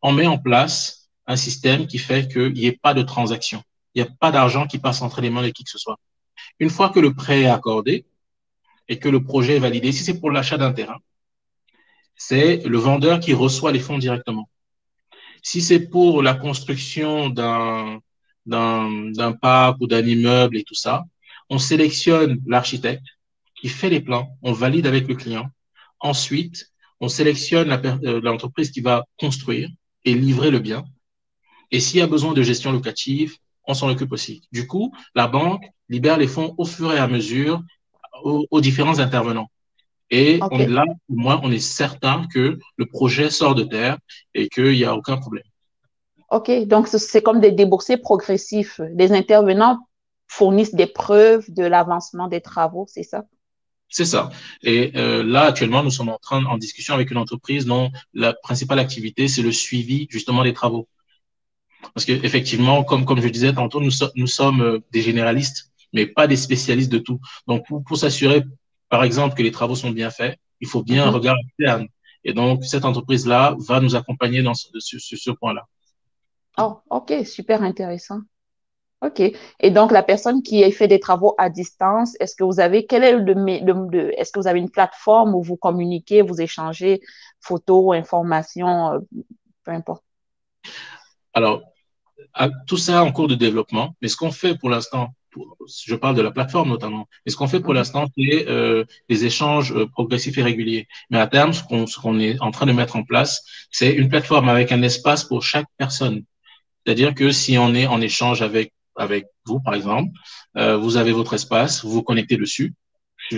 on met en place un système qui fait qu'il n'y ait pas de transaction. Il n'y a pas d'argent qui passe entre les mains de qui que ce soit. Une fois que le prêt est accordé et que le projet est validé, si c'est pour l'achat d'un terrain, c'est le vendeur qui reçoit les fonds directement. Si c'est pour la construction d'un parc ou d'un immeuble et tout ça, on sélectionne l'architecte qui fait les plans, on valide avec le client. Ensuite, on sélectionne l'entreprise qui va construire et livrer le bien. Et s'il y a besoin de gestion locative, on s'en occupe aussi. Du coup, la banque libère les fonds au fur et à mesure aux différents intervenants. Et OK. là, au moins, on est certain que le projet sort de terre et qu'il n'y a aucun problème. OK. Donc, c'est comme des déboursés progressifs. Les intervenants fournissent des preuves de l'avancement des travaux, c'est ça? C'est ça. Et là, actuellement, nous sommes en discussion avec une entreprise dont la principale activité, c'est le suivi justement des travaux. Parce qu'effectivement, comme je disais tantôt, nous sommes des généralistes, mais pas des spécialistes de tout. Donc, pour s'assurer, par exemple, que les travaux sont bien faits, il faut bien un Mhm. regard externe. Et donc, cette entreprise-là va nous accompagner sur ce point-là. Oh, OK. Super intéressant. OK. Et donc, la personne qui fait des travaux à distance, quel est est-ce que vous avez une plateforme où vous communiquez, vous échangez photos, informations, peu importe. Alors, tout ça en cours de développement, mais ce qu'on fait pour l'instant, je parle de la plateforme notamment, mais ce qu'on fait pour Mhm. l'instant, c'est des échanges progressifs et réguliers. Mais à terme, ce qu'on est en train de mettre en place, c'est une plateforme avec un espace pour chaque personne. C'est-à-dire que si on est en échange avec avec vous, par exemple. Vous avez votre espace, vous vous connectez dessus,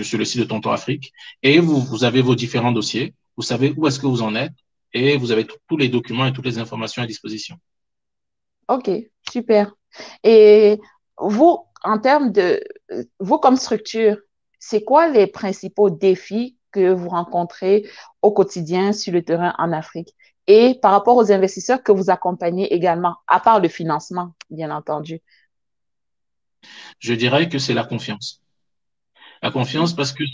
sur le site de Tonton Afrique, et vous avez vos différents dossiers. Vous savez où est-ce que vous en êtes et vous avez tous les documents et toutes les informations à disposition. OK, super. Et vous, en termes de, vous comme structure, c'est quoi les principaux défis que vous rencontrez au quotidien sur le terrain en Afrique? Et par rapport aux investisseurs que vous accompagnez également, à part le financement, bien entendu. Je dirais que c'est la confiance. La confiance parce que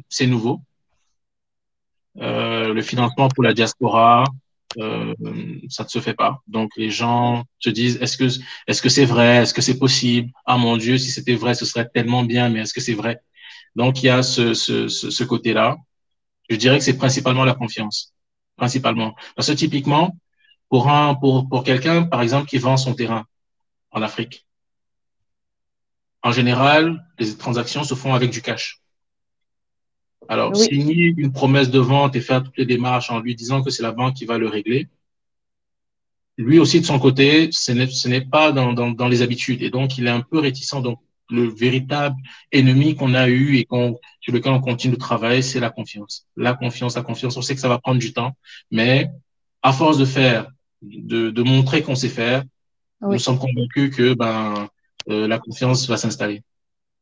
c'est nouveau. Le financement pour la diaspora, euh, ça ne se fait pas. Donc les gens se disent est-ce que c'est vrai, est-ce que c'est possible? Ah mon Dieu, si c'était vrai, ce serait tellement bien, mais est-ce que c'est vrai? Donc il y a ce côté-là. Je dirais que c'est principalement la confiance, principalement. Parce que typiquement pour quelqu'un par exemple qui vend son terrain en Afrique, en général les transactions se font avec du cash. Alors, Oui, signer une promesse de vente et faire toutes les démarches en lui disant que c'est la banque qui va le régler, lui aussi, de son côté, ce n'est pas dans les habitudes. Et donc, il est un peu réticent. Donc, le véritable ennemi qu'on a eu et sur lequel on continue de travailler, c'est la confiance. La confiance, la confiance. On sait que ça va prendre du temps, mais à force de montrer qu'on sait faire, nous oui. sommes convaincus que la confiance va s'installer.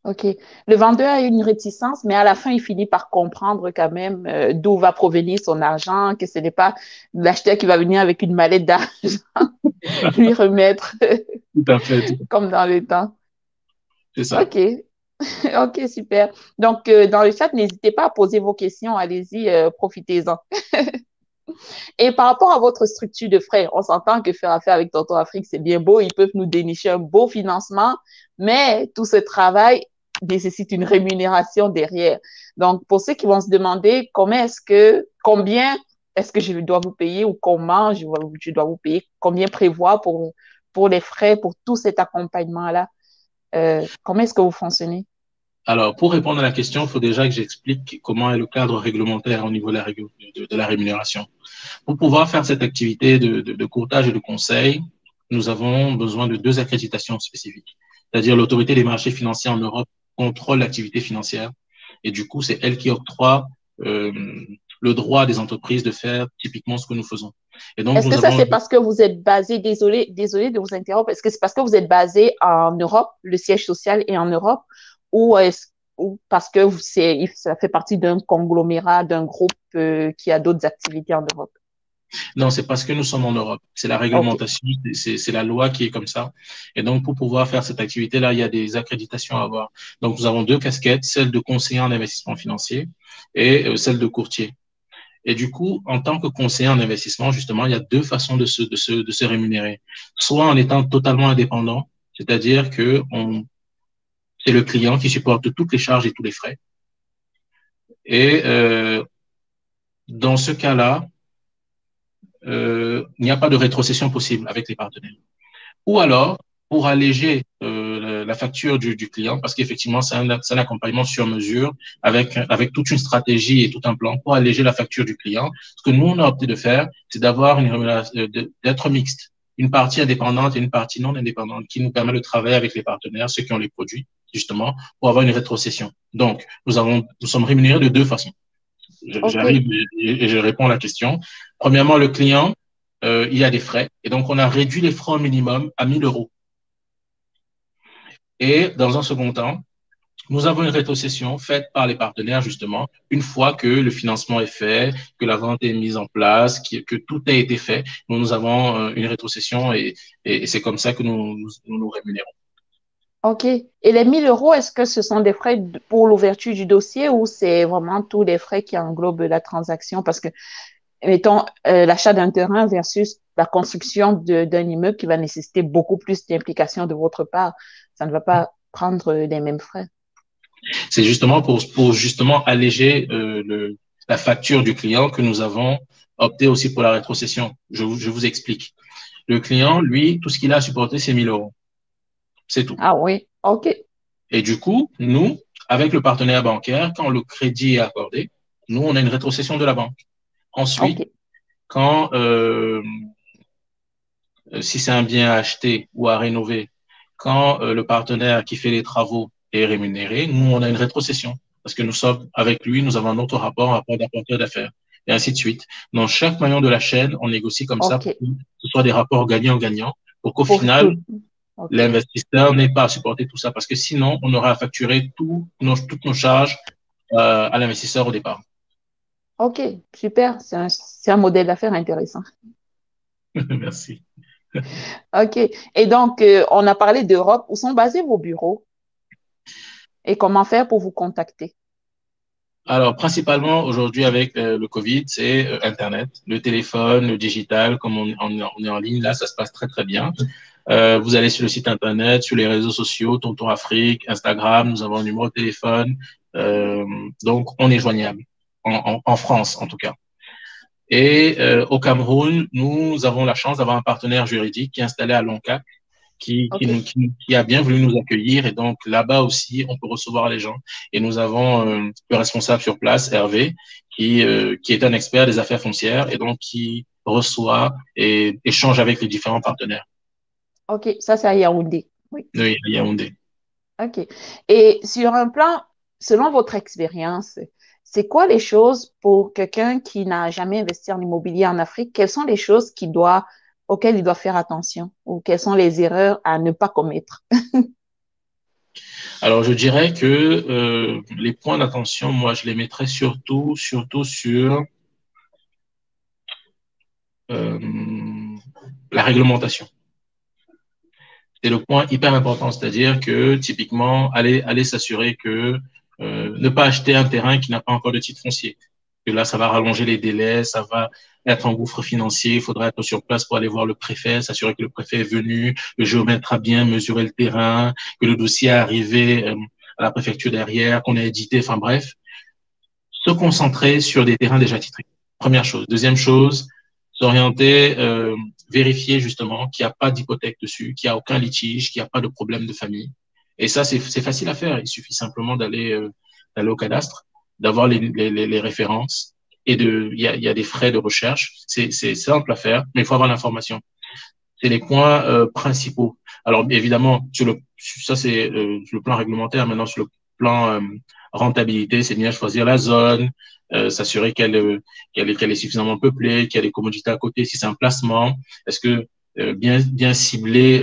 OK. Le vendeur a une réticence, mais à la fin, il finit par comprendre quand même d'où va provenir son argent, que ce n'est pas l'acheteur qui va venir avec une mallette d'argent lui remettre Tout à fait, comme dans le temps. c'est ça. OK. OK, super. Donc, dans le chat, n'hésitez pas à poser vos questions. Allez-y, profitez-en. Et par rapport à votre structure de frais, on s'entend que faire affaire avec Tonton Afrique, c'est bien beau. Ils peuvent nous dénicher un beau financement, mais tout ce travail nécessite une rémunération derrière. Donc, pour ceux qui vont se demander combien est-ce que je dois vous payer ou comment je dois vous payer, combien prévoir pour les frais, pour tout cet accompagnement-là, comment est-ce que vous fonctionnez? Alors, pour répondre à la question, il faut déjà que j'explique comment est le cadre réglementaire au niveau de la rémunération. Pour pouvoir faire cette activité de courtage et de conseil, nous avons besoin de deux accréditations spécifiques. C'est-à-dire l'autorité des marchés financiers en Europe contrôle l'activité financière et du coup, c'est elle qui octroie euh, le droit des entreprises de faire typiquement ce que nous faisons. Et donc, Est-ce nous que ça, avons c'est parce que vous êtes basé, désolé de vous interrompre, est-ce que c'est parce que vous êtes basé en Europe, le siège social est en Europe, ou, ou parce que ça fait partie d'un conglomérat, d'un groupe qui a d'autres activités en Europe? Non, c'est parce que nous sommes en Europe. C'est la OK. réglementation, c'est la loi qui est comme ça. Et donc, pour pouvoir faire cette activité-là, il y a des accréditations à avoir. Donc, nous avons deux casquettes, celle de conseiller en investissement financier et celle de courtier. Et du coup, en tant que conseiller en investissement, justement, il y a deux façons de se rémunérer. Soit en étant totalement indépendant, c'est-à-dire c'est le client qui supporte toutes les charges et tous les frais. Et dans ce cas-là, il n'y a pas de rétrocession possible avec les partenaires. Ou alors, pour alléger la facture du client, parce qu'effectivement, c'est un accompagnement sur mesure avec toute une stratégie et tout un plan pour alléger la facture du client. Ce que nous, on a opté de faire, c'est d'avoir une rémunération, d'être mixte. Une partie indépendante et une partie non indépendante qui nous permet de travailler avec les partenaires, ceux qui ont les produits, justement, pour avoir une rétrocession. Donc, nous sommes rémunérés de deux façons. OK. J'arrive et je réponds à la question. Premièrement, le client, il y a des frais. Et donc, on a réduit les frais au minimum à 1 000 euros. Et dans un second temps, nous avons une rétrocession faite par les partenaires, justement, une fois que le financement est fait, que la vente est mise en place, que tout a été fait. Nous avons une rétrocession et c'est comme ça que nous rémunérons. OK. Et les 1 000 euros, est-ce que ce sont des frais pour l'ouverture du dossier ou c'est vraiment tous les frais qui englobent la transaction? Parce que, mettons, l'achat d'un terrain versus la construction d'un immeuble qui va nécessiter beaucoup plus d'implications de votre part, ça ne va pas prendre les mêmes frais. C'est justement pour justement alléger la facture du client que nous avons opté aussi pour la rétrocession. Je vous explique. Le client, lui, tout ce qu'il a à supporter, c'est 1 000 euros. C'est tout. Ah oui, OK, Et du coup, nous, avec le partenaire bancaire, quand le crédit est accordé, nous, on a une rétrocession de la banque. Ensuite, OK, quand si c'est un bien à acheter ou à rénover, quand le partenaire qui fait les travaux est rémunéré, nous, on a une rétrocession parce que nous sommes avec lui, nous avons un autre rapport, un rapport d'apporteur d'affaires, et ainsi de suite. Dans chaque maillon de la chaîne, on négocie comme ça OK. pour que ce soit des rapports gagnant-gagnant, pour qu'au Pour final, tout. OK. l'investisseur n'ait pas à supporter tout ça, parce que sinon, on aura à facturer toutes nos charges à l'investisseur au départ. OK. Super. C'est un modèle d'affaires intéressant. Merci. OK. Et donc, on a parlé d'Europe. Où sont basés vos bureaux et comment faire pour vous contacter? Alors, principalement, aujourd'hui, avec le Covid, c'est Internet, le téléphone, le digital, comme on est en ligne, là, ça se passe très, très bien. Vous allez sur le site Internet, sur les réseaux sociaux, Tonton Afrique, Instagram, nous avons un numéro de téléphone. Euh, donc, on est joignable, en France, en tout cas. Et au Cameroun, nous avons la chance d'avoir un partenaire juridique qui est installé à Lonca, OK. qui a bien voulu nous accueillir. Et donc là-bas aussi, on peut recevoir les gens. Et nous avons le responsable sur place, Hervé, qui est un expert des affaires foncières et donc qui reçoit et échange avec les différents partenaires OK. Ça, c'est à Yaoundé. Oui. de Yaoundé. OK. Et sur un plan, selon votre expérience, c'est quoi les choses pour quelqu'un qui n'a jamais investi en immobilier en Afrique? Quelles sont les choses auxquelles il doit faire attention ou quelles sont les erreurs à ne pas commettre? Alors, je dirais que les points d'attention, moi, je les mettrais surtout sur euh, la réglementation. C'est le point hyper important, c'est-à-dire que typiquement, aller s'assurer que ne pas acheter un terrain qui n'a pas encore de titre foncier. Que là, ça va rallonger les délais, ça va être un gouffre financier. Il faudra être sur place pour aller voir le préfet, s'assurer que le préfet est venu, le géomètre a bien mesuré le terrain, que le dossier est arrivé à la préfecture derrière, qu'on a édité, enfin bref, se concentrer sur des terrains déjà titrés. Première chose. Deuxième chose, s'orienter, vérifier justement qu'il n'y a pas d'hypothèque dessus, qu'il n'y a aucun litige, qu'il n'y a pas de problème de famille. Et ça, c'est facile à faire. Il suffit simplement d'aller au cadastre, d'avoir les références et il y a des frais de recherche. C'est simple à faire, mais il faut avoir l'information. C'est les points principaux. Alors évidemment, ça c'est sur le plan réglementaire. Maintenant sur le plan rentabilité, c'est bien choisir la zone, s'assurer qu'elle est suffisamment peuplée, qu'il y a des commodités à côté. Si c'est un placement, est-ce que bien cibler,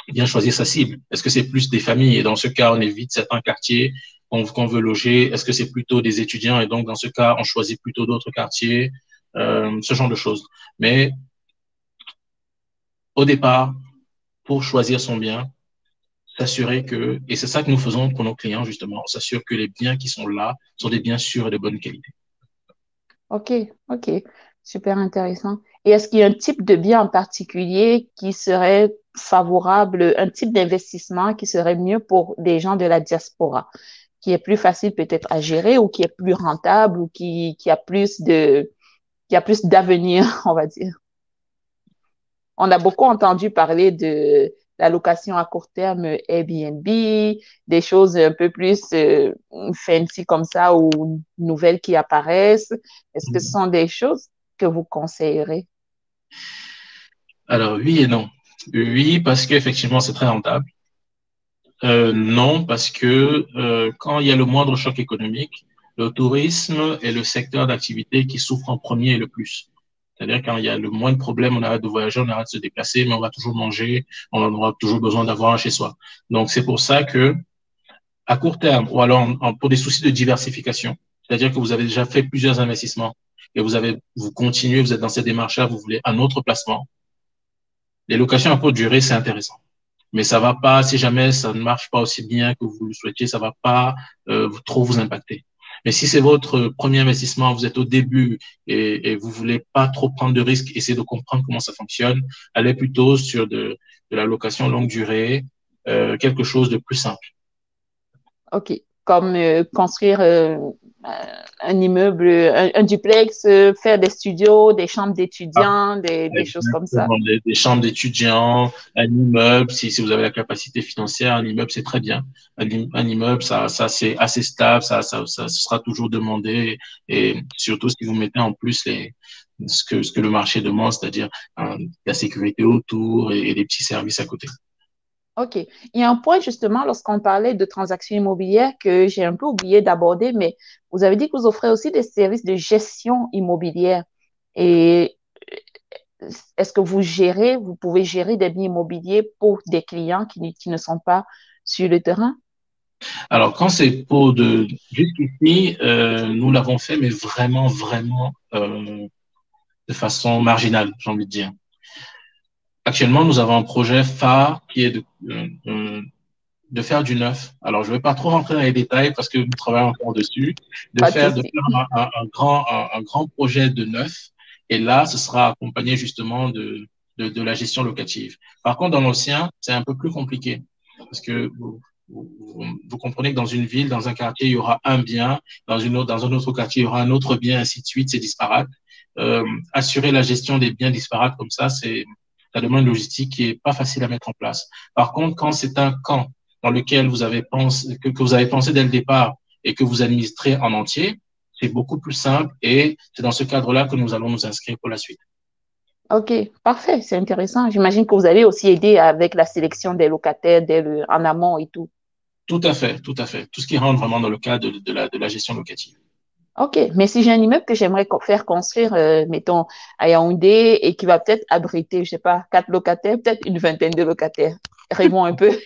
bien choisir sa cible. Est-ce que c'est plus des familles et dans ce cas on évite certains quartiers qu'on veut loger. Est-ce que c'est plutôt des étudiants et donc dans ce cas on choisit plutôt d'autres quartiers, ce genre de choses. Mais au départ, pour choisir son bien, s'assurer que, et c'est ça que nous faisons pour nos clients, justement, on s'assure que les biens qui sont là sont des biens sûrs et de bonne qualité. OK, OK. Super intéressant. Et est-ce qu'il y a un type de bien en particulier qui serait favorable, un type d'investissement qui serait mieux pour des gens de la diaspora, qui est plus facile peut-être à gérer ou qui est plus rentable ou qui a plus d'avenir, on va dire? On a beaucoup entendu parler de la location à court terme Airbnb, des choses un peu plus fancy comme ça ou nouvelles qui apparaissent. Est-ce que ce sont des choses que vous conseillerez? Alors, oui et non. Oui, parce qu'effectivement, c'est très rentable. Non, parce que quand il y a le moindre choc économique, le tourisme est le secteur d'activité qui souffre en premier et le plus. C'est-à-dire quand il y a le moins de problèmes, on arrête de voyager, on arrête de se déplacer, mais on va toujours manger, on aura toujours besoin d'avoir un chez soi. Donc c'est pour ça que à court terme, ou alors pour des soucis de diversification, c'est-à-dire que vous avez déjà fait plusieurs investissements et vous continuez, vous êtes dans cette démarche-là, vous voulez un autre placement. Les locations à courte durée, c'est intéressant. Mais ça va pas, si jamais ça ne marche pas aussi bien que vous le souhaitiez, ça va pas trop vous impacter. Mais si c'est votre premier investissement, vous êtes au début et vous voulez pas trop prendre de risques, essayer de comprendre comment ça fonctionne, allez plutôt sur de la location longue durée, quelque chose de plus simple. OK. Comme construire un immeuble, un duplex, faire des studios, des chambres Ah, d'étudiants, des choses comme ça. exactement. Des chambres d'étudiants, un immeuble, si vous avez la capacité financière, un immeuble, c'est très bien. Un immeuble, ça c'est assez stable, ça sera toujours demandé. Et surtout si vous mettez en plus ce que le marché demande, c'est-à-dire la sécurité autour et des petits services à côté. OK. Il y a un point justement lorsqu'on parlait de transactions immobilières que j'ai un peu oublié d'aborder, mais vous avez dit que vous offrez aussi des services de gestion immobilière. Et est-ce que vous pouvez gérer des biens immobiliers pour des clients qui ne sont pas sur le terrain? Alors, quand c'est pour jusqu'ici, nous l'avons fait, mais vraiment de façon marginale, j'ai envie de dire. Actuellement, nous avons un projet phare qui est de faire du neuf. Alors, je ne vais pas trop rentrer dans les détails parce que nous travaillons encore dessus, Pas de de souci. faire un grand projet de neuf. Et là, ce sera accompagné justement de la gestion locative. Par contre, dans l'ancien, c'est un peu plus compliqué parce que vous comprenez que dans une ville, dans un quartier, il y aura un bien, dans un autre quartier, il y aura un autre bien, ainsi de suite, c'est disparate. Assurer la gestion des biens disparates comme ça demande une logistique qui est pas facile à mettre en place. Par contre, quand c'est un camp dans lequel vous avez pensé, que vous avez pensé dès le départ et que vous administrez en entier, c'est beaucoup plus simple et c'est dans ce cadre-là que nous allons nous inscrire pour la suite. OK, parfait, c'est intéressant. J'imagine que vous allez aussi aider avec la sélection des locataires en amont et tout. Tout à fait, tout à fait. Tout ce qui rentre vraiment dans le cadre de la gestion locative. OK, mais si j'ai un immeuble que j'aimerais faire construire, mettons, à Yaoundé et qui va peut-être abriter, je sais pas, 4 locataires, peut-être une vingtaine de locataires, rêvons un peu,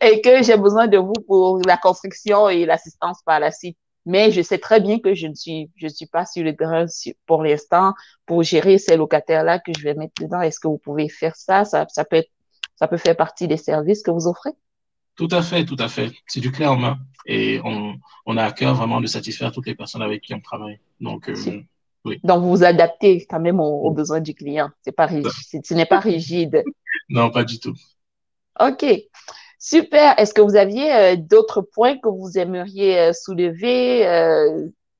et que j'ai besoin de vous pour la construction et l'assistance par la suite. Mais je sais très bien que je suis pas sur le terrain pour l'instant pour gérer ces locataires-là que je vais mettre dedans. Est-ce que vous pouvez faire ça? Ça peut faire partie des services que vous offrez? Tout à fait, tout à fait. C'est du clé en main et on a à cœur vraiment de satisfaire toutes les personnes avec qui on travaille. Donc, oui. Donc, vous vous adaptez quand même aux besoins du client. C'est pas, ce n'est pas rigide. Non, pas du tout. OK, super. Est-ce que vous aviez d'autres points que vous aimeriez soulever?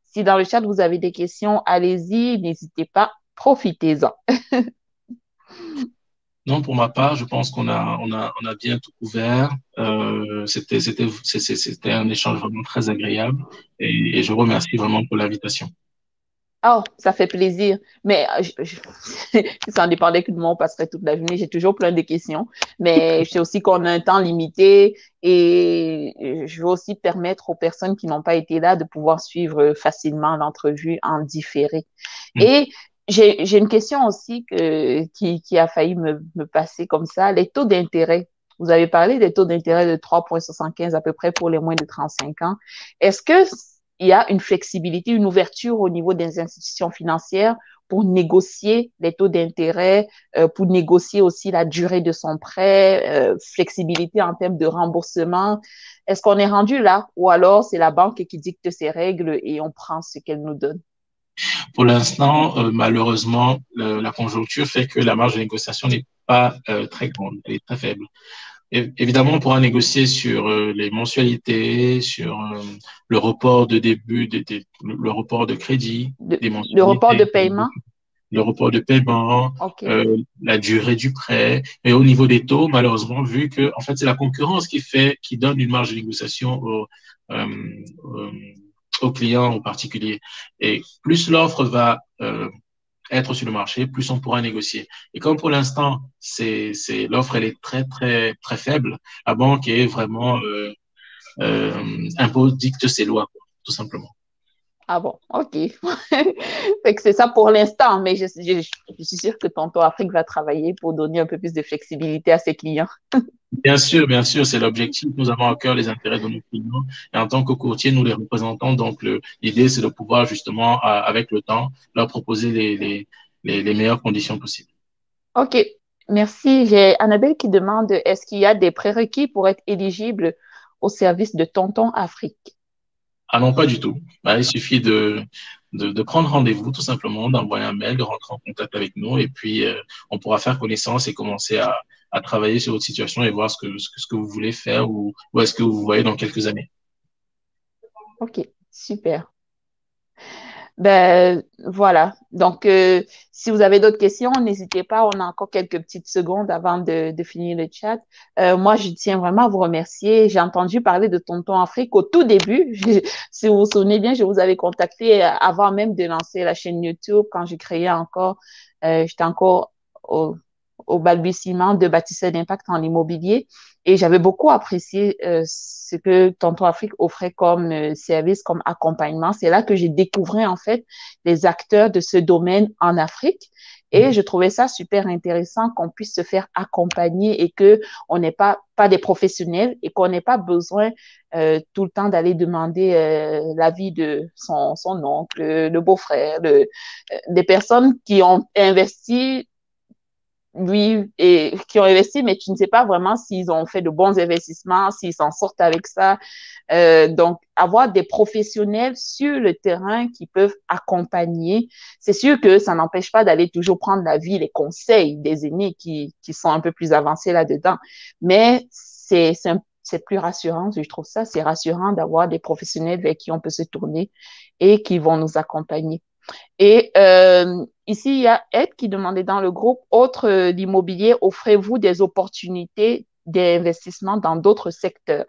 Si dans le chat, vous avez des questions, allez-y, n'hésitez pas, profitez-en. Non, pour ma part, je pense on a bien tout couvert. C'était un échange vraiment très agréable et je remercie vraiment pour l'invitation. Oh, ça fait plaisir. Mais si ça en dépendait que de moi, on passerait toute la journée. J'ai toujours plein de questions. Mais je sais aussi qu'on a un temps limité et je veux aussi permettre aux personnes qui n'ont pas été là de pouvoir suivre facilement l'entrevue en différé. Mm. Et j'ai une question aussi qui a failli me passer comme ça. Les taux d'intérêt. Vous avez parlé des taux d'intérêt de 3,75 à peu près pour les moins de 35 ans. Est-ce que il y a une flexibilité, une ouverture au niveau des institutions financières pour négocier les taux d'intérêt, pour négocier aussi la durée de son prêt, flexibilité en termes de remboursement. Est-ce qu'on est rendu là ou alors c'est la banque qui dicte ses règles et on prend ce qu'elle nous donne? Pour l'instant, malheureusement, la conjoncture fait que la marge de négociation n'est pas très grande, elle est très faible. Évidemment, on pourra négocier sur les mensualités, sur le report de début, le report de crédit, des Le report de mensualités, paiement? le report de paiement, OK. la durée du prêt. Mais au niveau des taux, malheureusement, vu que en fait c'est la concurrence qui donne une marge de négociation euh, aux clients, aux particuliers. Et plus l'offre va être sur le marché, plus on pourra négocier. Et comme pour l'instant, l'offre, elle est très faible, la banque est vraiment impose, dicte ses lois, quoi, tout simplement. Ah bon, OK. Fait que c'est ça pour l'instant, mais je suis sûre que Tonton Afrique va travailler pour donner un peu plus de flexibilité à ses clients. Bien sûr, c'est l'objectif. Nous avons à cœur les intérêts de nos clients et en tant que courtier, nous les représentons. Donc, l'idée, c'est de pouvoir justement, avec le temps, leur proposer les meilleures conditions possibles. OK, merci. J'ai Annabelle qui demande, est-ce qu'il y a des prérequis pour être éligible au service de Tonton Afrique? Ah non, pas du tout. Bah, il suffit de prendre rendez-vous, tout simplement, d'envoyer un mail, de rentrer en contact avec nous et puis on pourra faire connaissance et commencer à travailler sur votre situation et voir ce que vous voulez faire ou est-ce que vous voyez dans quelques années. OK, super. Ben, voilà. Donc, si vous avez d'autres questions, n'hésitez pas. On a encore quelques petites secondes avant de finir le chat. Moi, je tiens vraiment à vous remercier. J'ai entendu parler de Tonton Afrique au tout début. Si vous vous souvenez bien, je vous avais contacté avant même de lancer la chaîne YouTube, quand j'ai créé encore, j'étais encore au, au balbutiement de bâtisseur d'impact en immobilier. Et j'avais beaucoup apprécié ce que Tonton Afrique offrait comme service, comme accompagnement. C'est là que j'ai découvert en fait les acteurs de ce domaine en Afrique. Et je trouvais ça super intéressant qu'on puisse se faire accompagner et que on n'est pas des professionnels et qu'on n'ait pas besoin tout le temps d'aller demander l'avis de son oncle, le beau-frère, des personnes qui ont investi oui, et qui ont investi, mais tu ne sais pas vraiment s'ils ont fait de bons investissements, s'ils s'en sortent avec ça. Donc, avoir des professionnels sur le terrain qui peuvent accompagner, c'est sûr que ça n'empêche pas d'aller toujours prendre l'avis, les conseils des aînés qui sont un peu plus avancés là-dedans. Mais c'est plus rassurant, je trouve ça, c'est rassurant d'avoir des professionnels vers qui on peut se tourner et qui vont nous accompagner. Et ici, il y a Ed qui demandait dans le groupe, autre l'immobilier, offrez-vous des opportunités d'investissement dans d'autres secteurs?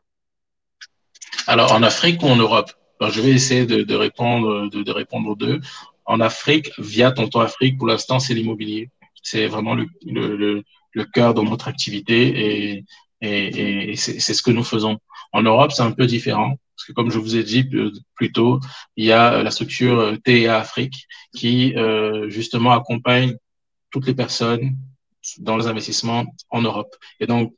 Alors, en Afrique ou en Europe? Alors, je vais essayer de répondre, de répondre aux deux. En Afrique, via Tonton Afrique, pour l'instant, c'est l'immobilier. C'est vraiment le cœur de notre activité et c'est ce que nous faisons. En Europe, c'est un peu différent. Parce que comme je vous ai dit plus tôt, il y a la structure TEA Afrique qui justement accompagne toutes les personnes dans les investissements en Europe. Et donc,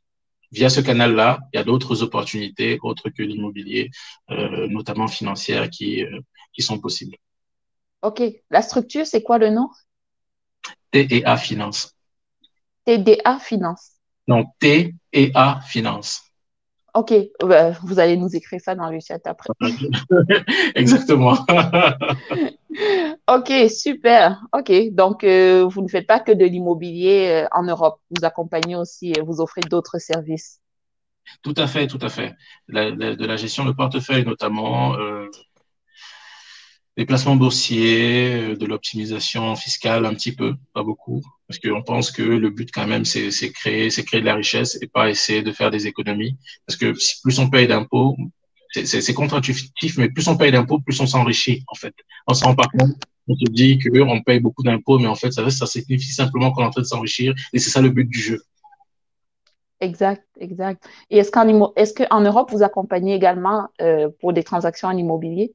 via ce canal-là, il y a d'autres opportunités autres que l'immobilier, notamment financières, qui sont possibles. OK. La structure, c'est quoi le nom? TEA Finance. TDA Finance. Donc, TEA Finance. OK. Vous allez nous écrire ça dans le chat après. Exactement. OK, super. OK. Donc, vous ne faites pas que de l'immobilier en Europe. Vous accompagnez aussi, vous offrez d'autres services. Tout à fait, tout à fait. De la gestion de portefeuille notamment, des placements boursiers, de l'optimisation fiscale un petit peu, pas beaucoup, parce qu'on pense que le but quand même, c'est créer de la richesse et pas essayer de faire des économies. Parce que plus on paye d'impôts, c'est contre-intuitif, mais plus on paye d'impôts, plus on s'enrichit, en fait. On se rend pas compte. On se dit qu'on paye beaucoup d'impôts, mais en fait, ça signifie simplement qu'on est en train de s'enrichir et c'est ça le but du jeu. Exact, exact. Et est-ce qu'en Europe, vous accompagnez également pour des transactions en immobilier?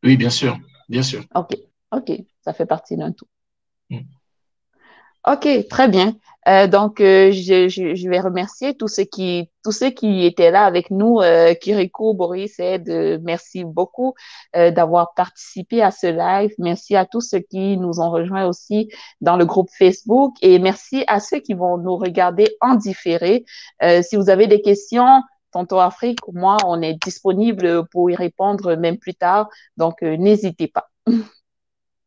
Oui, bien sûr, bien sûr. OK, OK, ça fait partie d'un tout. Mm. OK, très bien. Donc, je vais remercier tous ceux qui étaient là avec nous, Kirikou, Boris, Ed, merci beaucoup d'avoir participé à ce live. Merci à tous ceux qui nous ont rejoints aussi dans le groupe Facebook et merci à ceux qui vont nous regarder en différé. Si vous avez des questions, Tonton Afrique, moi, on est disponible pour y répondre même plus tard. Donc, n'hésitez pas.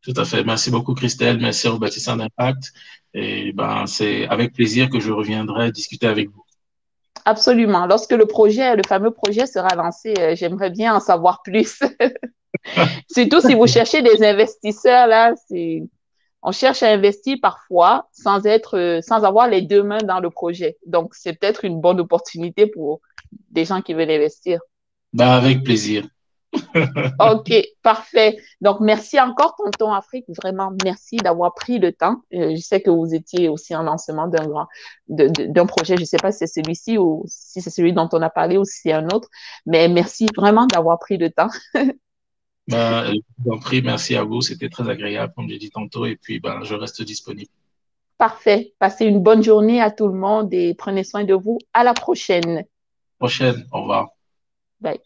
Tout à fait. Merci beaucoup, Christelle. Merci au bâtisseur d'impact. Et ben, c'est avec plaisir que je reviendrai discuter avec vous. Absolument. Lorsque le fameux projet sera lancé, j'aimerais bien en savoir plus. Surtout si vous cherchez des investisseurs, là, on cherche à investir parfois sans avoir les deux mains dans le projet. Donc, c'est peut-être une bonne opportunité pour des gens qui veulent investir. Ben, avec plaisir. OK, parfait. Donc, merci encore, Tonton Afrique. Vraiment, merci d'avoir pris le temps. Je sais que vous étiez aussi en lancement d'un projet. Je ne sais pas si c'est celui-ci ou si c'est celui dont on a parlé ou si c'est un autre. Mais merci vraiment d'avoir pris le temps. Ben, je vous en prie, merci à vous. C'était très agréable, comme j'ai dit tantôt. Et puis, ben, je reste disponible. Parfait. Passez une bonne journée à tout le monde et prenez soin de vous. À la prochaine. Prochaine. Au revoir. Bye.